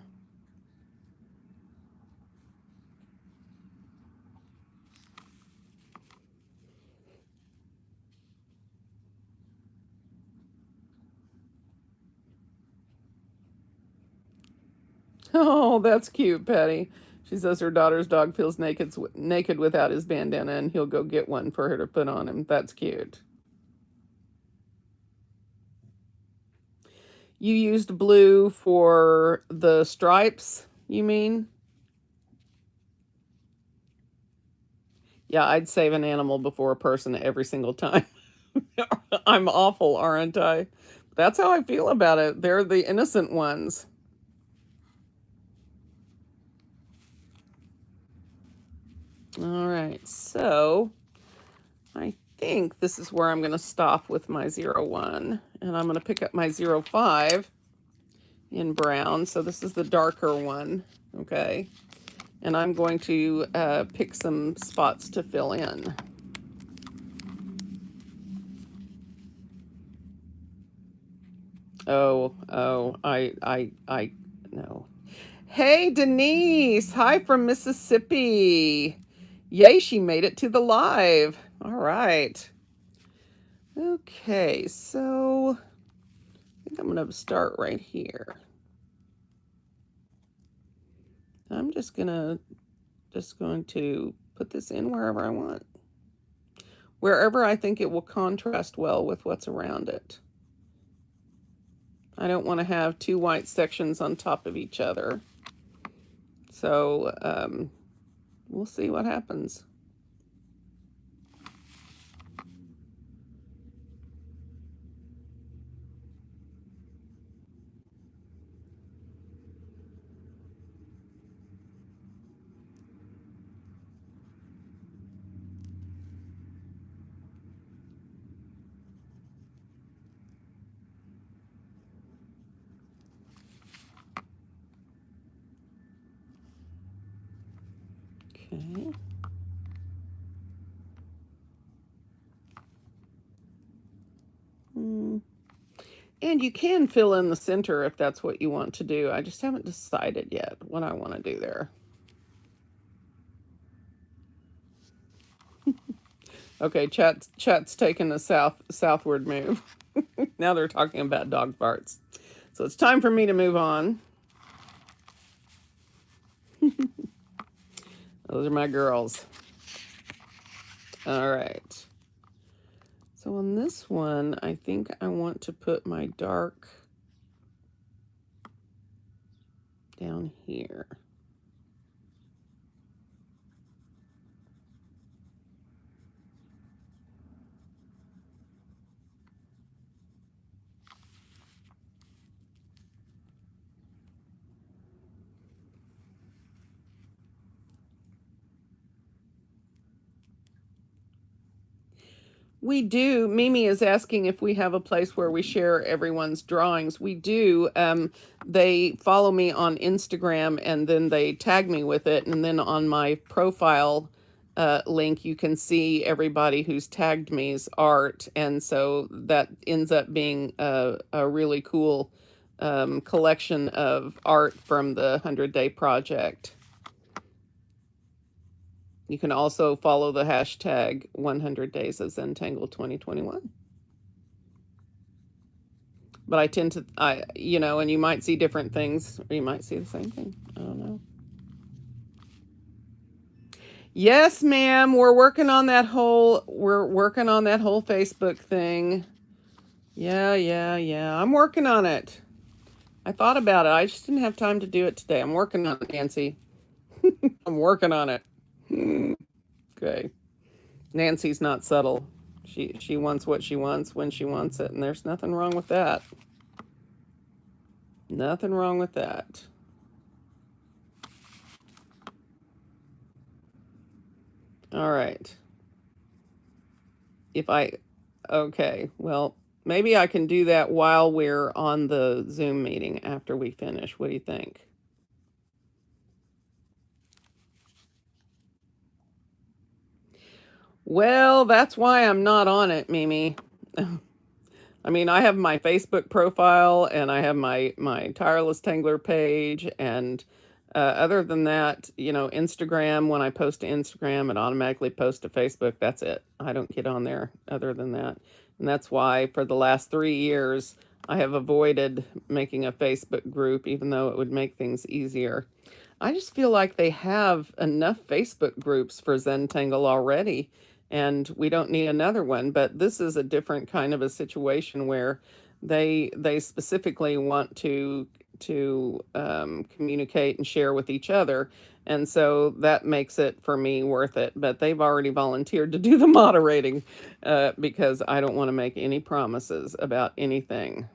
Oh, that's cute, Patty. She says her daughter's dog feels naked without his bandana, and he'll go get one for her to put on him. That's cute. You used blue for the stripes, you mean? Yeah, I'd save an animal before a person every single time. I'm awful, aren't I? That's how I feel about it. They're the innocent ones. All right, so I think this is where I'm going to stop with my 01. And I'm going to pick up my 05 in brown. So this is the darker one, okay? And I'm going to pick some spots to fill in. No. Hey, Denise. Hi from Mississippi. Yay, she made it to the live. All right. Okay, so I think I'm going to start right here. I'm just going to put this in wherever I want. Wherever I think it will contrast well with what's around it. I don't want to have two white sections on top of each other. So we'll see what happens. Okay. And you can fill in the center if that's what you want to do. I just haven't decided yet what I want to do there. Okay, chat's taking a southward move. Now they're talking about dog farts. So it's time for me to move on. Those are my girls. All right. So on this one, I think I want to put my dark down here. We do. Mimi is asking if we have a place where we share everyone's drawings. We do. They follow me on Instagram and then they tag me with it. And then on my profile link, you can see everybody who's tagged me's art. And so that ends up being a really cool collection of art from the 100-Day Project. You can also follow the hashtag 100 Days of Zentangle 2021. But I tend to, you know, and you might see different things, or you might see the same thing. I don't know. Yes, ma'am. We're working on that whole Facebook thing. Yeah. I'm working on it. I thought about it. I just didn't have time to do it today. I'm working on it, Nancy. I'm working on it. Okay. Nancy's not subtle. She wants what she wants when she wants it, and there's nothing wrong with that. Nothing wrong with that. All right. Okay, well, maybe I can do that while we're on the Zoom meeting after we finish. What do you think? Well, that's why I'm not on it, Mimi. I mean, I have my Facebook profile and I have my Tireless Tangler page, and other than that, you know, Instagram, when I post to Instagram, it automatically posts to Facebook. That's it. I don't get on there other than that. And that's why for the last 3 years, I have avoided making a Facebook group, even though it would make things easier. I just feel like they have enough Facebook groups for Zentangle already, and we don't need another one. But this is a different kind of a situation where they specifically want to communicate and share with each other, and so that makes it for me worth it. But they've already volunteered to do the moderating because I don't want to make any promises about anything.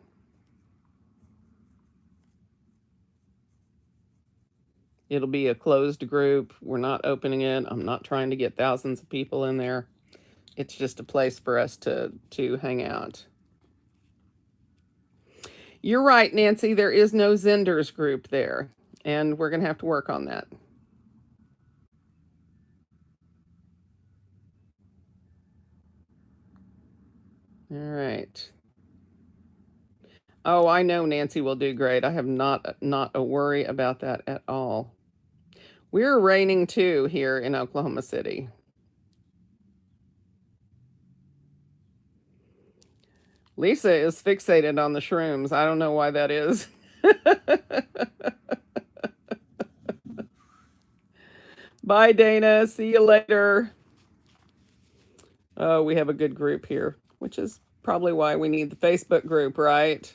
It'll be a closed group. We're not opening it. I'm not trying to get thousands of people in there. It's just a place for us to hang out. You're right, Nancy. There is no Zenders group there, and we're going to have to work on that. All right. Oh, I know Nancy will do great. I have not a worry about that at all. We're raining too here in Oklahoma City. Lisa is fixated on the shrooms. I don't know why that is. Bye, Dana. See you later. Oh, we have a good group here, which is probably why we need the Facebook group, right?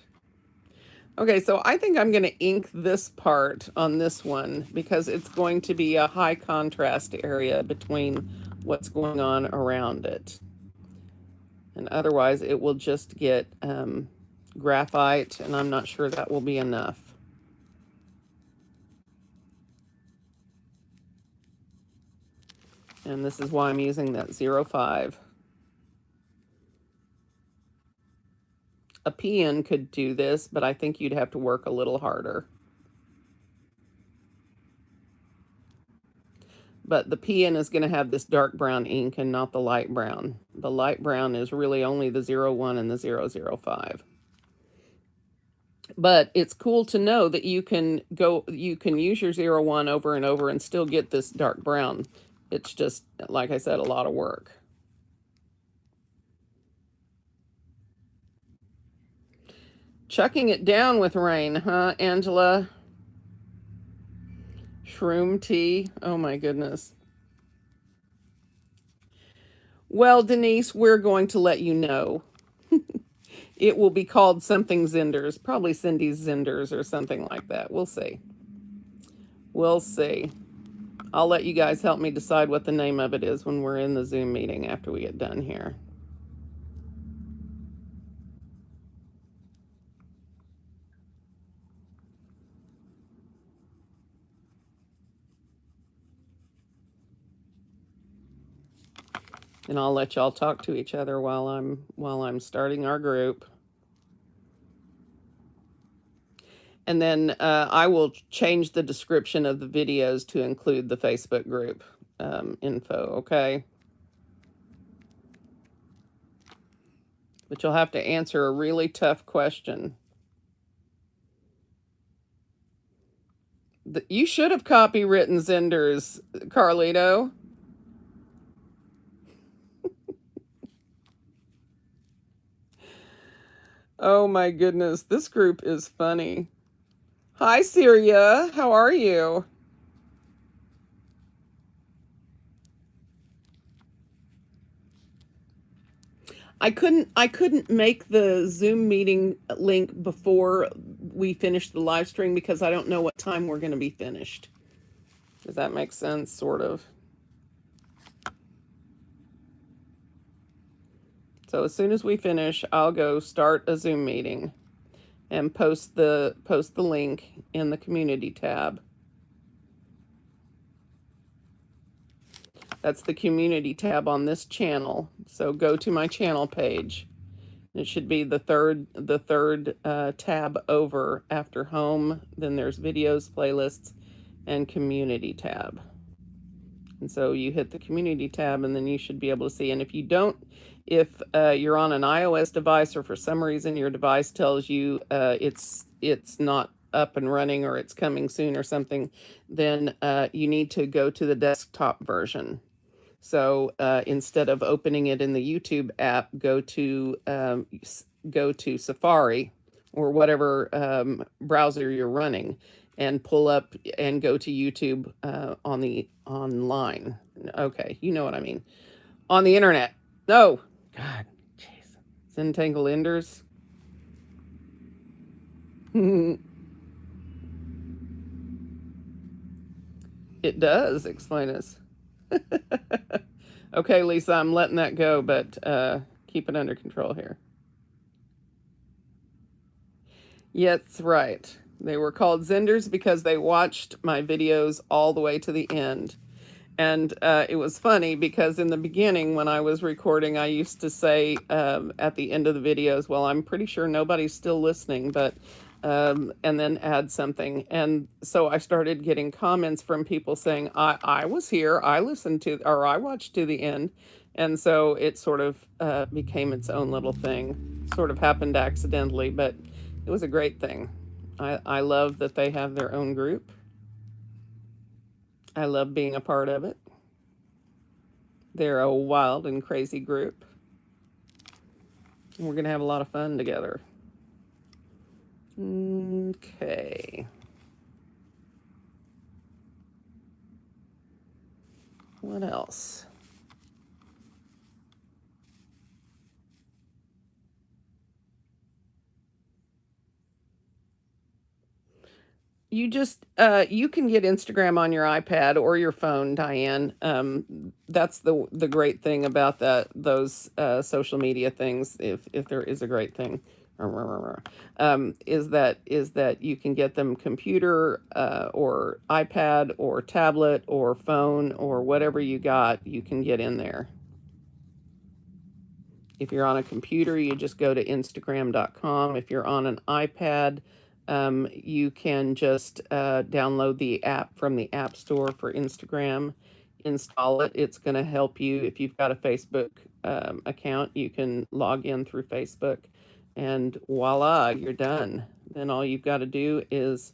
Okay, so I think I'm going to ink this part on this one because it's going to be a high contrast area between what's going on around it. And otherwise, it will just get graphite, and I'm not sure that will be enough. And this is why I'm using that 0.5. A PN could do this, but I think you'd have to work a little harder. But the PN is going to have this dark brown ink and not the light brown. The light brown is really only the 0.1 and the 0.05. But it's cool to know that you can use your 0.1 over and over and still get this dark brown. It's just, like I said, a lot of work. Chucking it down with rain, huh, Angela? Shroom tea. Oh my goodness. Well, Denise, we're going to let you know. It will be called something Zenders, probably Cindy's Zenders or something like that. We'll see. We'll see. I'll let you guys help me decide what the name of it is when we're in the Zoom meeting after we get done here. And I'll let y'all talk to each other while I'm starting our group. And then I will change the description of the videos to include the Facebook group info, okay? But you'll have to answer a really tough question. You should have copywritten Zender's, Carlito. Oh my goodness, this group is funny. Hi, Syria. How are you? I couldn't make the Zoom meeting link before we finish the live stream because I don't know what time we're going to be finished. Does that make sense? Sort of. So as soon as we finish, I'll go start a Zoom meeting and post the link in the community tab. That's the community tab on this channel. So go to my channel page. It should be the third tab over after home. Then there's videos, playlists, and community tab. And so you hit the community tab and then you should be able to see. And if you don't, if you're on an iOS device or for some reason your device tells you it's not up and running or it's coming soon or something, then you need to go to the desktop version. So instead of opening it in the YouTube app, go to Safari or whatever browser you're running, and pull up and go to YouTube on the online. Okay, you know what I mean. On the internet. No, God, jeez. Zentangle Enders. It does explain us. Okay, Lisa, I'm letting that go, but keep it under control here. Yes, right. They were called Zenders because they watched my videos all the way to the end. And it was funny because in the beginning, when I was recording, I used to say at the end of the videos, well, I'm pretty sure nobody's still listening, but, and then add something. And so I started getting comments from people saying, I was here, I listened to, or I watched to the end. And so it sort of became its own little thing. Sort of happened accidentally, but it was a great thing. I love that they have their own group. I love being a part of it. They're a wild and crazy group. We're going to have a lot of fun together. Okay. What else? You just you can get Instagram on your iPad or your phone, Diane. That's the great thing about those social media things, if there is a great thing, is that you can get them computer or iPad or tablet or phone or whatever you got, you can get in there. If you're on a computer, you just go to Instagram.com. If you're on an iPad, you can just download the app from the App Store for Instagram, install it. It's going to help you. If you've got a Facebook account, you can log in through Facebook, and voila, you're done. Then all you've got to do is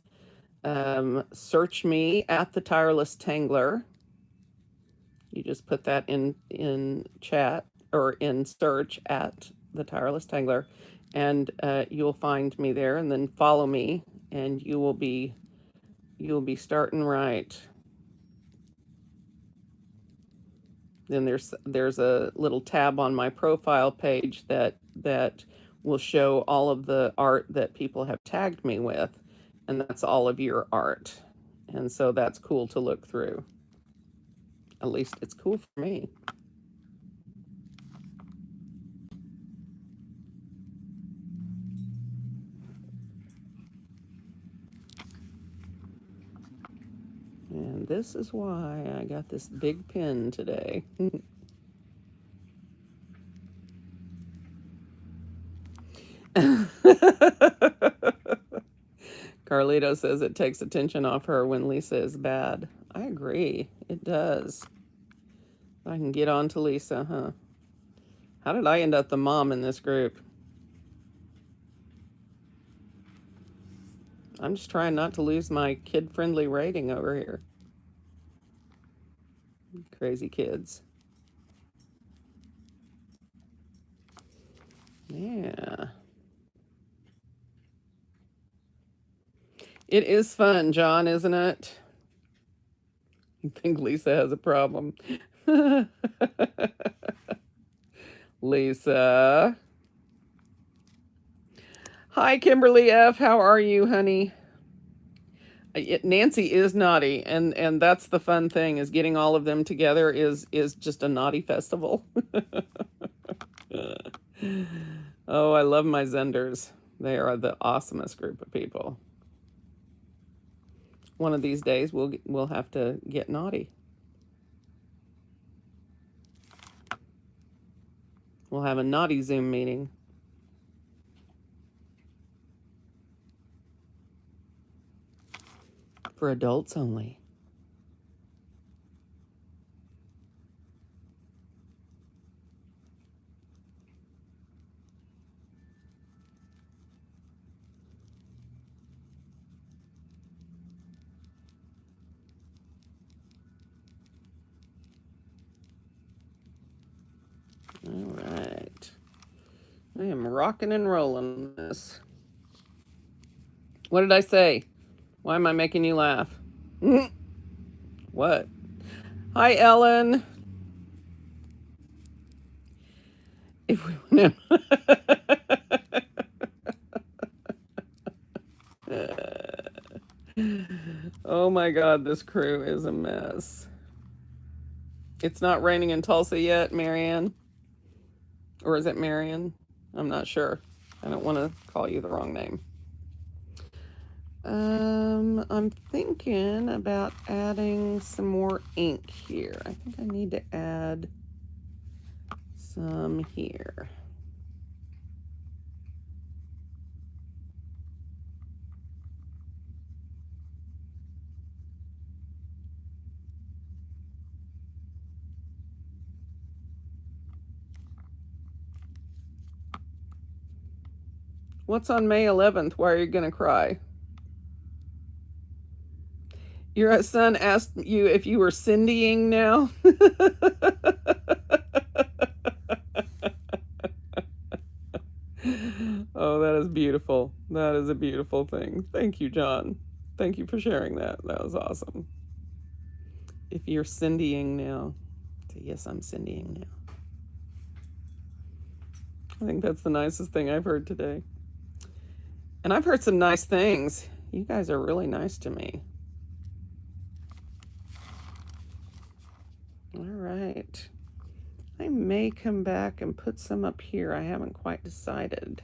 search me at the Tireless Tangler. You just put that in chat or in search at the Tireless Tangler, and you'll find me there, and then follow me, and you'll be starting right. Then there's a little tab on my profile page that will show all of the art that people have tagged me with, and that's all of your art. And so that's cool to look through. At least it's cool for me. And this is why I got this big pen today. Carlito says it takes attention off her when Lisa is bad. I agree. It does. I can get on to Lisa, huh? How did I end up the mom in this group? I'm just trying not to lose my kid-friendly rating over here. Crazy kids. Yeah. It is fun, John, isn't it? You think Lisa has a problem? Lisa. Hi, Kimberly F. How are you, honey? Nancy is naughty, and that's the fun thing, is getting all of them together is just a naughty festival. Oh, I love my Zenders. They are the awesomest group of people. One of these days we'll have to get naughty. We'll have a naughty Zoom meeting. For adults only. All right. I am rocking and rolling this. What did I say? Why am I making you laugh? What? Hi, Ellen. If we no. Oh my God, this crew is a mess. It's not raining in Tulsa yet, Marianne? Or is it Marion? I'm not sure. I don't want to call you the wrong name. I'm thinking about adding some more ink here. I think I need to add some here. What's on May 11th? Why are you going to cry? Your son asked you if you were Cindying now. Oh, that is beautiful. That is a beautiful thing. Thank you, John. Thank you for sharing that. That was awesome. If you're Cindying now. Yes, I'm Cindying now. I think that's the nicest thing I've heard today. And I've heard some nice things. You guys are really nice to me. All right. I may come back and put some up here. I haven't quite decided.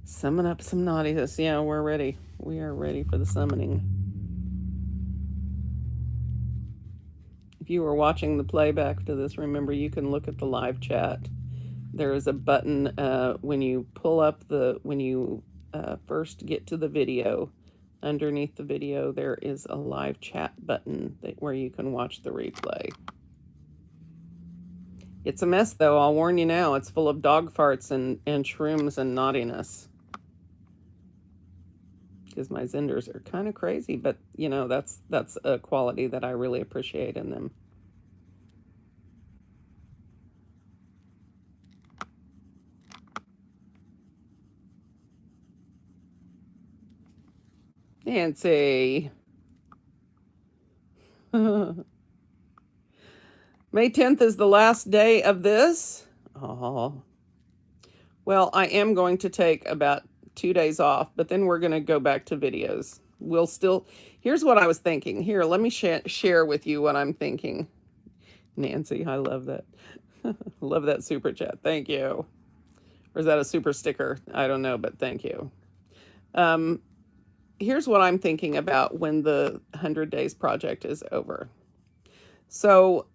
Summon up some naughtiness. Yeah, we're ready. We are ready for the summoning. If you were watching the playback to this, remember you can look at the live chat. There is a button when you pull up when you first get to the video. Underneath the video, there is a live chat button where you can watch the replay. It's a mess, though. I'll warn you now. It's full of dog farts and shrooms and naughtiness. Because my Zenders are kind of crazy, but you know, that's a quality that I really appreciate in them. Nancy. May 10th is the last day of this. Oh. Well, I am going to take about 2 days off, but then we're going to go back to videos. We'll still, here's what I was thinking. Here, let me share with you what I'm thinking. Nancy, I love that. Love that super chat. Thank you. Or is that a super sticker? I don't know, but thank you. Here's what I'm thinking about when the 100 Days project is over. So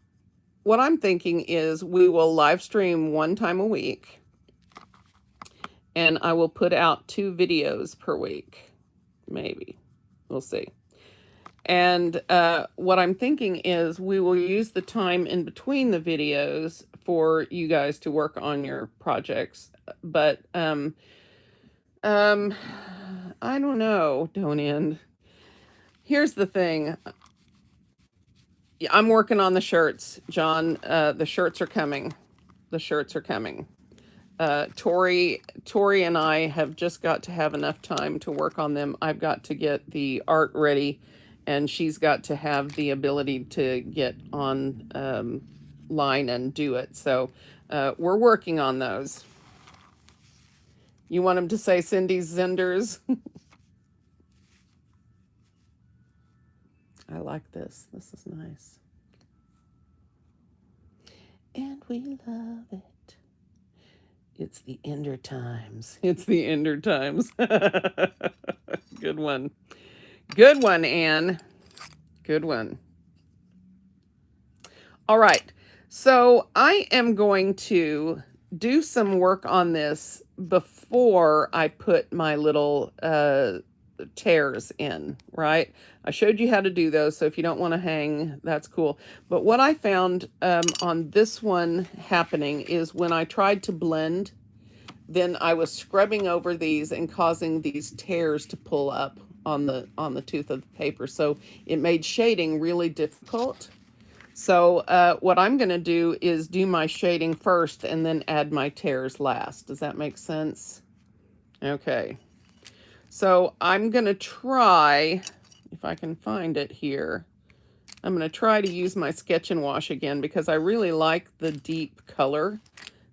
what I'm thinking is we will live stream 1 time a week, and I will put out 2 videos per week. Maybe. We'll see. And what I'm thinking is we will use the time in between the videos for you guys to work on your projects. But I don't know, don't end. Here's the thing. I'm working on the shirts, John. The shirts are coming. The shirts are coming. Tori and I have just got to have enough time to work on them. I've got to get the art ready, and she's got to have the ability to get on line and do it. So we're working on those. You want him to say Cindy's Zenders? I like this. This is nice. And we love it. It's the Ender Times. It's the Ender Times. Good one. Good one, Anne. Good one. All right. So I am going to do some work on this before I put my little tears in, right? I showed you how to do those, so if you don't want to hang, that's cool. But what I found on this one happening is when I tried to blend, then I was scrubbing over these and causing these tears to pull up on the tooth of the paper. So it made shading really difficult. So what I'm going to do is do my shading first and then add my tears last. Does that make sense? Okay. So I'm going to try, if I can find it here, I'm going to try to use my Sketch and Wash again because I really like the deep color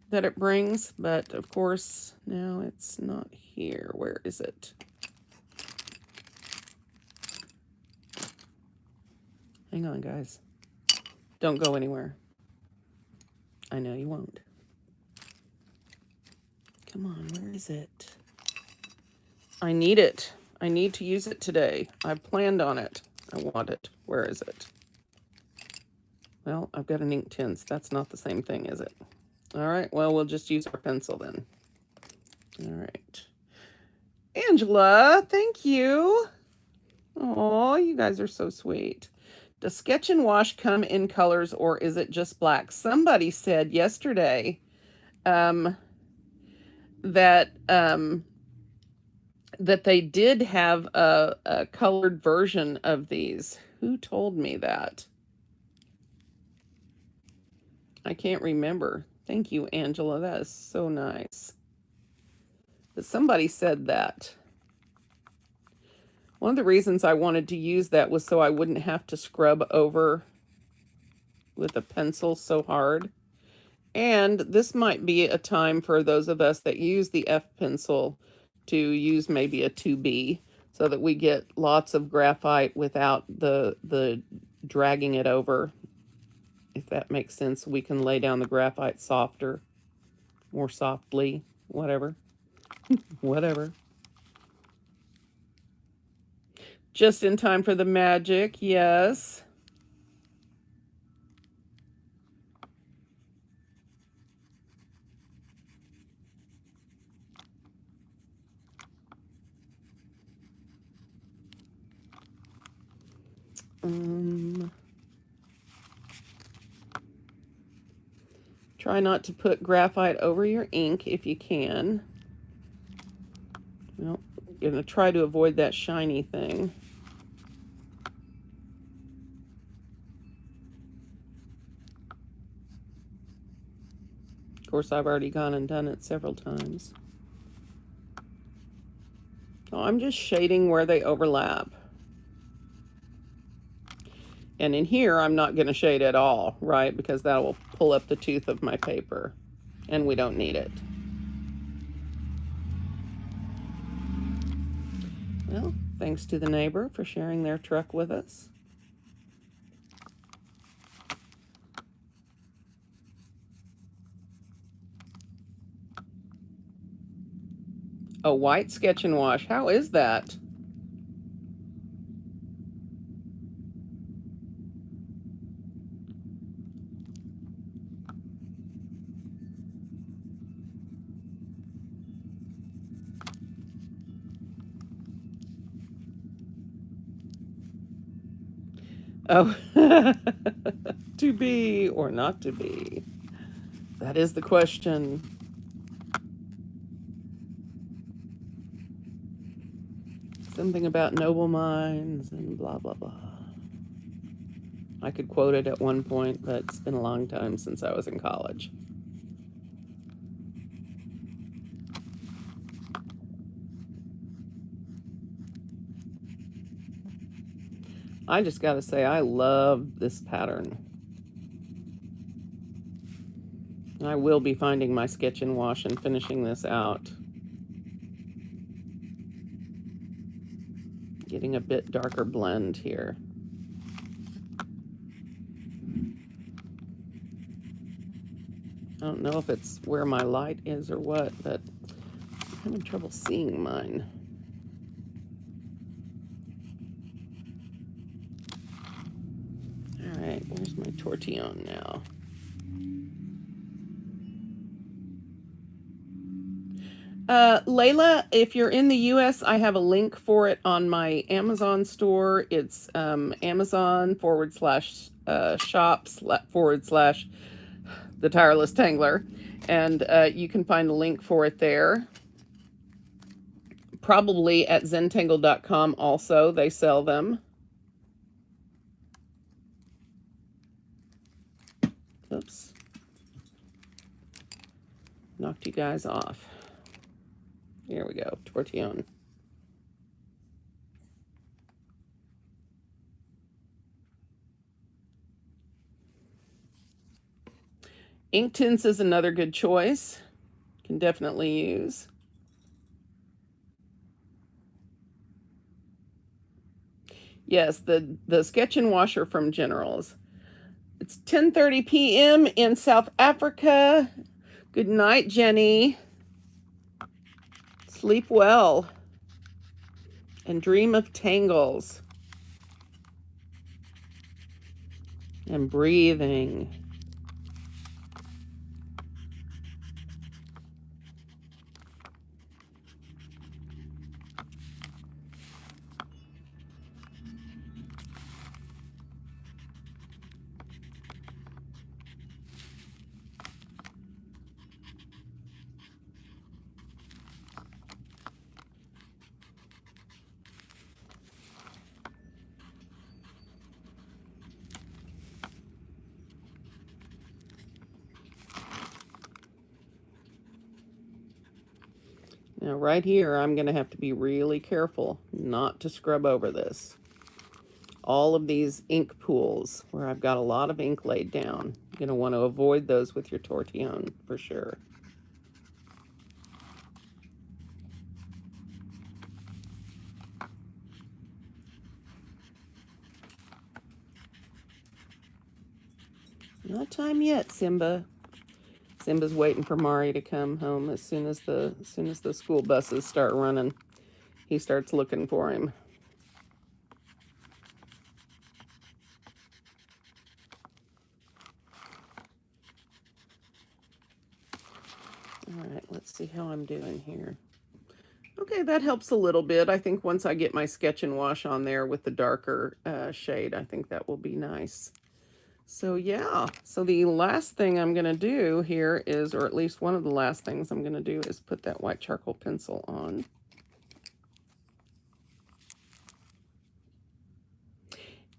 that it brings. But of course, now it's not here. Where is it? Hang on, guys. Don't go anywhere. I know you won't. Come on, where is it? I need it. I need to use it today. I've planned on it. I want it. Where is it? Well, I've got an ink tints. That's not the same thing, is it? All right, well, we'll just use our pencil then. All right. Angela, thank you. Oh, you guys are so sweet. Does Sketch and Wash come in colors or is it just black? Somebody said yesterday that they did have a colored version of these. Who told me that? I can't remember. Thank you, Angela. That is so nice. But somebody said that. One of the reasons I wanted to use that was so I wouldn't have to scrub over with a pencil so hard. And this might be a time for those of us that use the F pencil to use maybe a 2B so that we get lots of graphite without the dragging it over. If that makes sense, we can lay down the graphite softer, more softly, whatever. Whatever. Just in time for the magic, yes. Try not to put graphite over your ink if you can. Well, you're going to try to avoid that shiny thing. Of course, I've already gone and done it several times. So I'm just shading where they overlap. And in here, I'm not going to shade at all, right? Because that will pull up the tooth of my paper, and we don't need it. Well, thanks to the neighbor for sharing their truck with us. A white sketch and wash. How is that? Oh, to be or not to be? That is the question. Something about noble minds and blah, blah, blah. I could quote it at one point, but it's been a long time since I was in college. I just got to say, I love this pattern. I will be finding my sketch and wash and finishing this out. Getting a bit darker blend here. I don't know if it's where my light is or what, but I'm having trouble seeing mine. All right, where's my tortillon now? Layla, if you're in the US, I have a link for it on my Amazon store. It's Amazon /shops / the Tireless Tangler. And you can find a link for it there. Probably at Zentangle.com also, they sell them. Oops. Knocked you guys off. Here we go, tortillon. Ink tints is another good choice. Can definitely use. Yes, the sketch and washer from Generals. It's 10:30 p.m. in South Africa. Good night, Jenny. Sleep well. And dream of tangles. And breathing. Now right here, I'm going to have to be really careful not to scrub over this. All of these ink pools where I've got a lot of ink laid down, you're going to want to avoid those with your tortillon for sure. Not time yet, Simba. Simba's waiting for Mari to come home. As soon as the school buses start running, he starts looking for him. All right, let's see how I'm doing here. Okay, that helps a little bit. I think once I get my sketch and wash on there with the darker shade, I think that will be nice. So yeah, so the last thing I'm going to do here is, or at least one of the last things I'm going to do is put that white charcoal pencil on.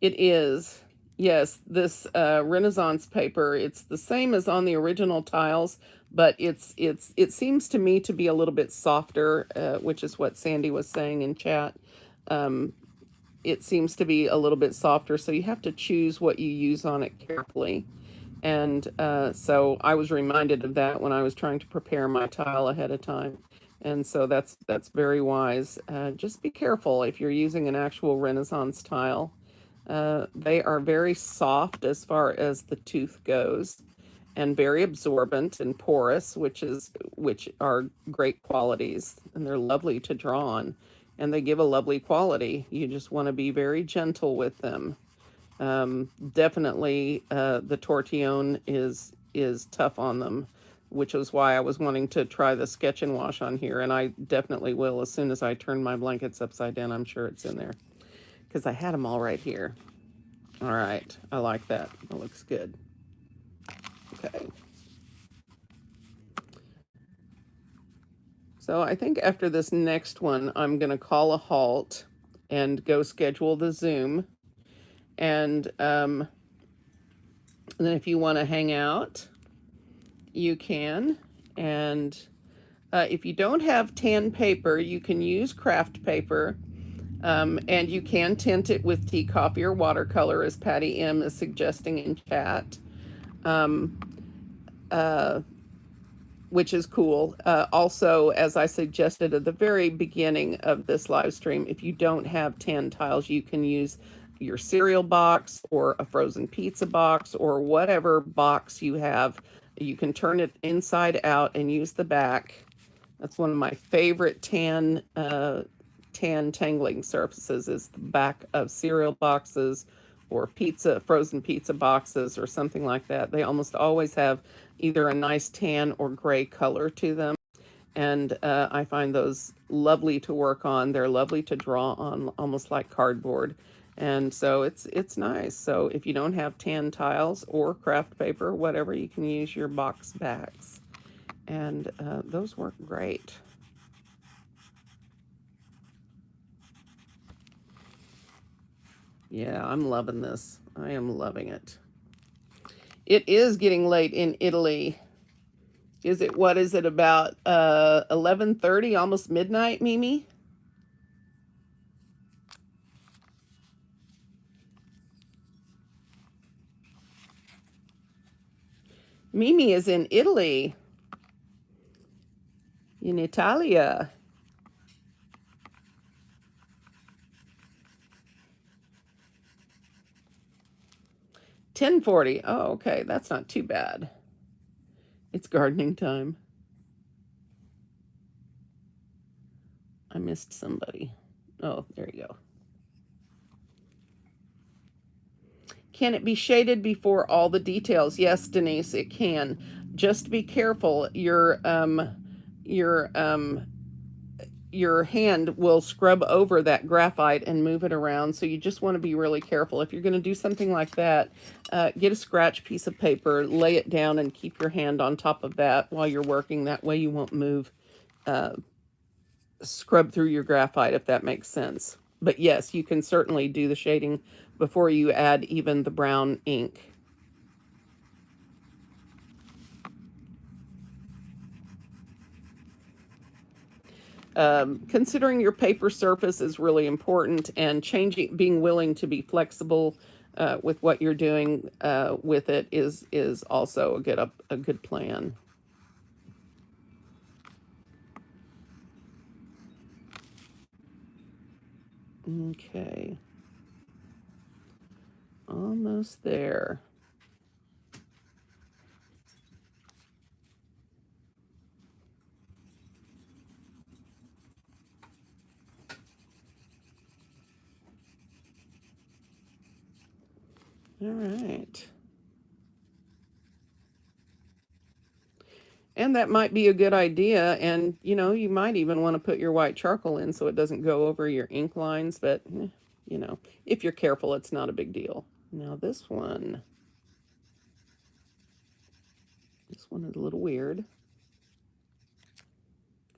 It is, yes, this Renaissance paper, it's the same as on the original tiles, but it seems to me to be a little bit softer, which is what Sandy was saying in chat. It seems to be a little bit softer, so you have to choose what you use on it carefully. And so I was reminded of that when I was trying to prepare my tile ahead of time. And so that's very wise. Just be careful if you're using an actual Renaissance tile. They are very soft as far as the tooth goes. and very absorbent and porous, which are great qualities, and they're lovely to draw on, and they give a lovely quality. You just want to be very gentle with them. Definitely, the tortillon is tough on them, which is why I was wanting to try the sketch and wash on here, and I definitely will as soon as I turn my blankets upside down. I'm sure it's in there because I had them all right here. All right, I like that. That looks good. Okay. So I think after this next one, I'm going to call a halt and go schedule the Zoom. And then if you want to hang out, you can. And if you don't have tan paper, you can use craft paper. And you can tint it with tea, coffee, or watercolor, as Patty M is suggesting in chat. Which is cool. Also, as I suggested at the very beginning of this live stream, if you don't have tan tiles, you can use your cereal box or a frozen pizza box or whatever box you have. You can turn it inside out and use the back. That's one of my favorite tan tangling surfaces, is the back of cereal boxes or frozen pizza boxes or something like that. They almost always have either a nice tan or gray color to them. And I find those lovely to work on. They're lovely to draw on, almost like cardboard. And so it's nice. So if you don't have tan tiles or craft paper, whatever, you can use your box backs. And those work great. Yeah, I'm loving this. I am loving it. It is getting late in Italy. What is it, about 11:30, almost midnight, Mimi? Mimi is in Italy. In Italia. 10:40. Oh, okay. That's not too bad. It's gardening time. I missed somebody. Oh, there you go. Can it be shaded before all the details? Yes, Denise, it can. Just be careful. Your hand will scrub over that graphite and move it around. So you just want to be really careful. If you're going to do something like that, get a scratch piece of paper, lay it down, and keep your hand on top of that while you're working. That way you won't move, scrub through your graphite, if that makes sense. But yes, you can certainly do the shading before you add even the brown ink. Considering your paper surface is really important, and being willing to be flexible with what you're doing with it is also a good plan. Okay. Almost there. All right. And that might be a good idea. And, you might even want to put your white charcoal in so it doesn't go over your ink lines. But, if you're careful, it's not a big deal. Now this one is a little weird,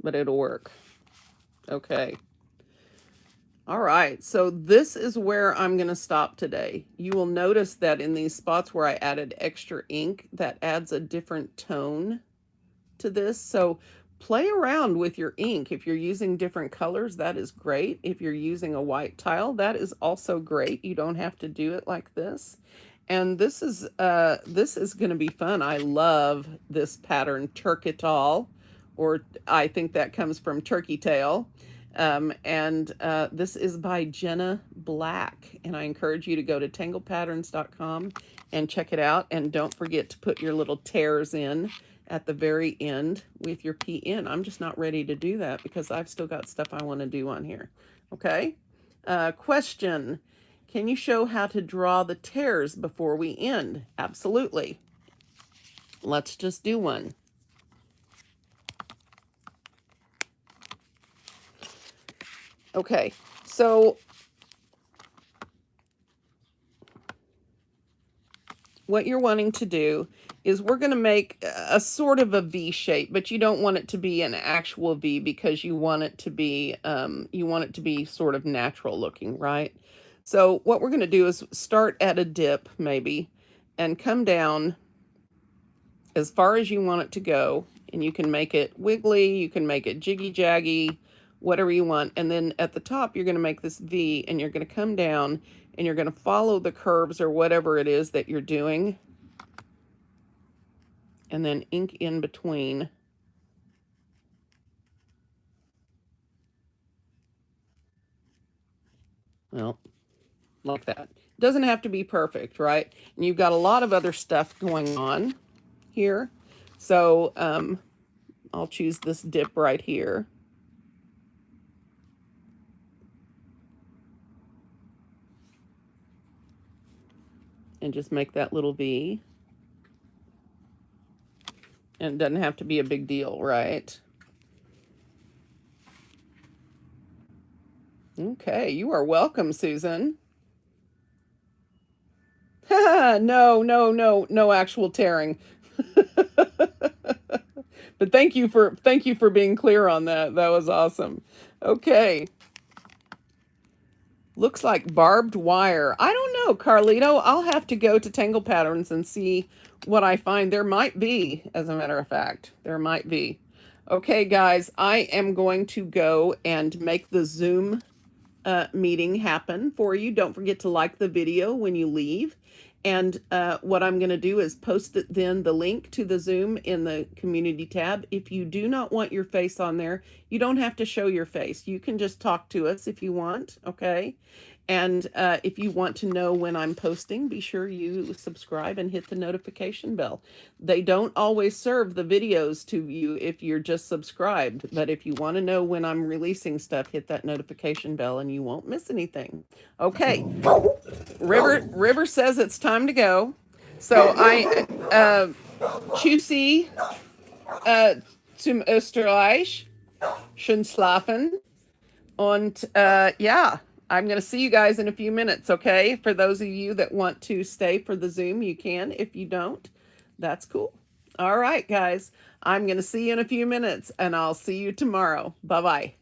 but it'll work. Okay. All right, so this is where I'm going to stop today. You will notice that in these spots where I added extra ink, that adds a different tone to this. So play around with your ink. If you're using different colors, that is great. If you're using a white tile, that is also great. You don't have to do it like this. And this is going to be fun. I love this pattern, TURKITAL, or I think that comes from turkey tail. This is by Jenna Black. And I encourage you to go to tanglepatterns.com and check it out. And don't forget to put your little tears in at the very end with your PN. I'm just not ready to do that because I've still got stuff I want to do on here. Okay. Question. Can you show how to draw the tears before we end? Absolutely. Let's just do one. Okay, so what you're wanting to do is we're going to make a sort of a V shape, but you don't want it to be an actual V because you want it to be sort of natural looking, right? So what we're going to do is start at a dip maybe and come down as far as you want it to go, and you can make it wiggly, you can make it jiggy jaggy, whatever you want. And then at the top you're going to make this V, and you're going to come down and you're going to follow the curves or whatever it is that you're doing, and then ink in between. Well, like that. It doesn't have to be perfect, right? And you've got a lot of other stuff going on here. So I'll choose this dip right here. And just make that little V. And it doesn't have to be a big deal, right? Okay, you are welcome, Susan. No actual tearing. But thank you for being clear on that. That was awesome. Okay. Looks like barbed wire. I don't know, Carlito. I'll have to go to Tangle Patterns and see what I find. There might be, as a matter of fact. There might be. Okay, guys, I am going to go and make the Zoom meeting happen for you. Don't forget to like the video when you leave. And what I'm going to do is post it then the link to the Zoom in the community tab. If you do not want your face on there, you don't have to show your face. You can just talk to us if you want, okay? And if you want to know when I'm posting, be sure you subscribe and hit the notification bell. They don't always serve the videos to you if you're just subscribed, but if you want to know when I'm releasing stuff, hit that notification bell and you won't miss anything. Okay, River says it's time to go. So I Tschüssi zum Österreich. Schön schlafen. Und yeah, I'm going to see you guys in a few minutes, okay? For those of you that want to stay for the Zoom, you can. If you don't, that's cool. All right, guys. I'm going to see you in a few minutes, and I'll see you tomorrow. Bye-bye.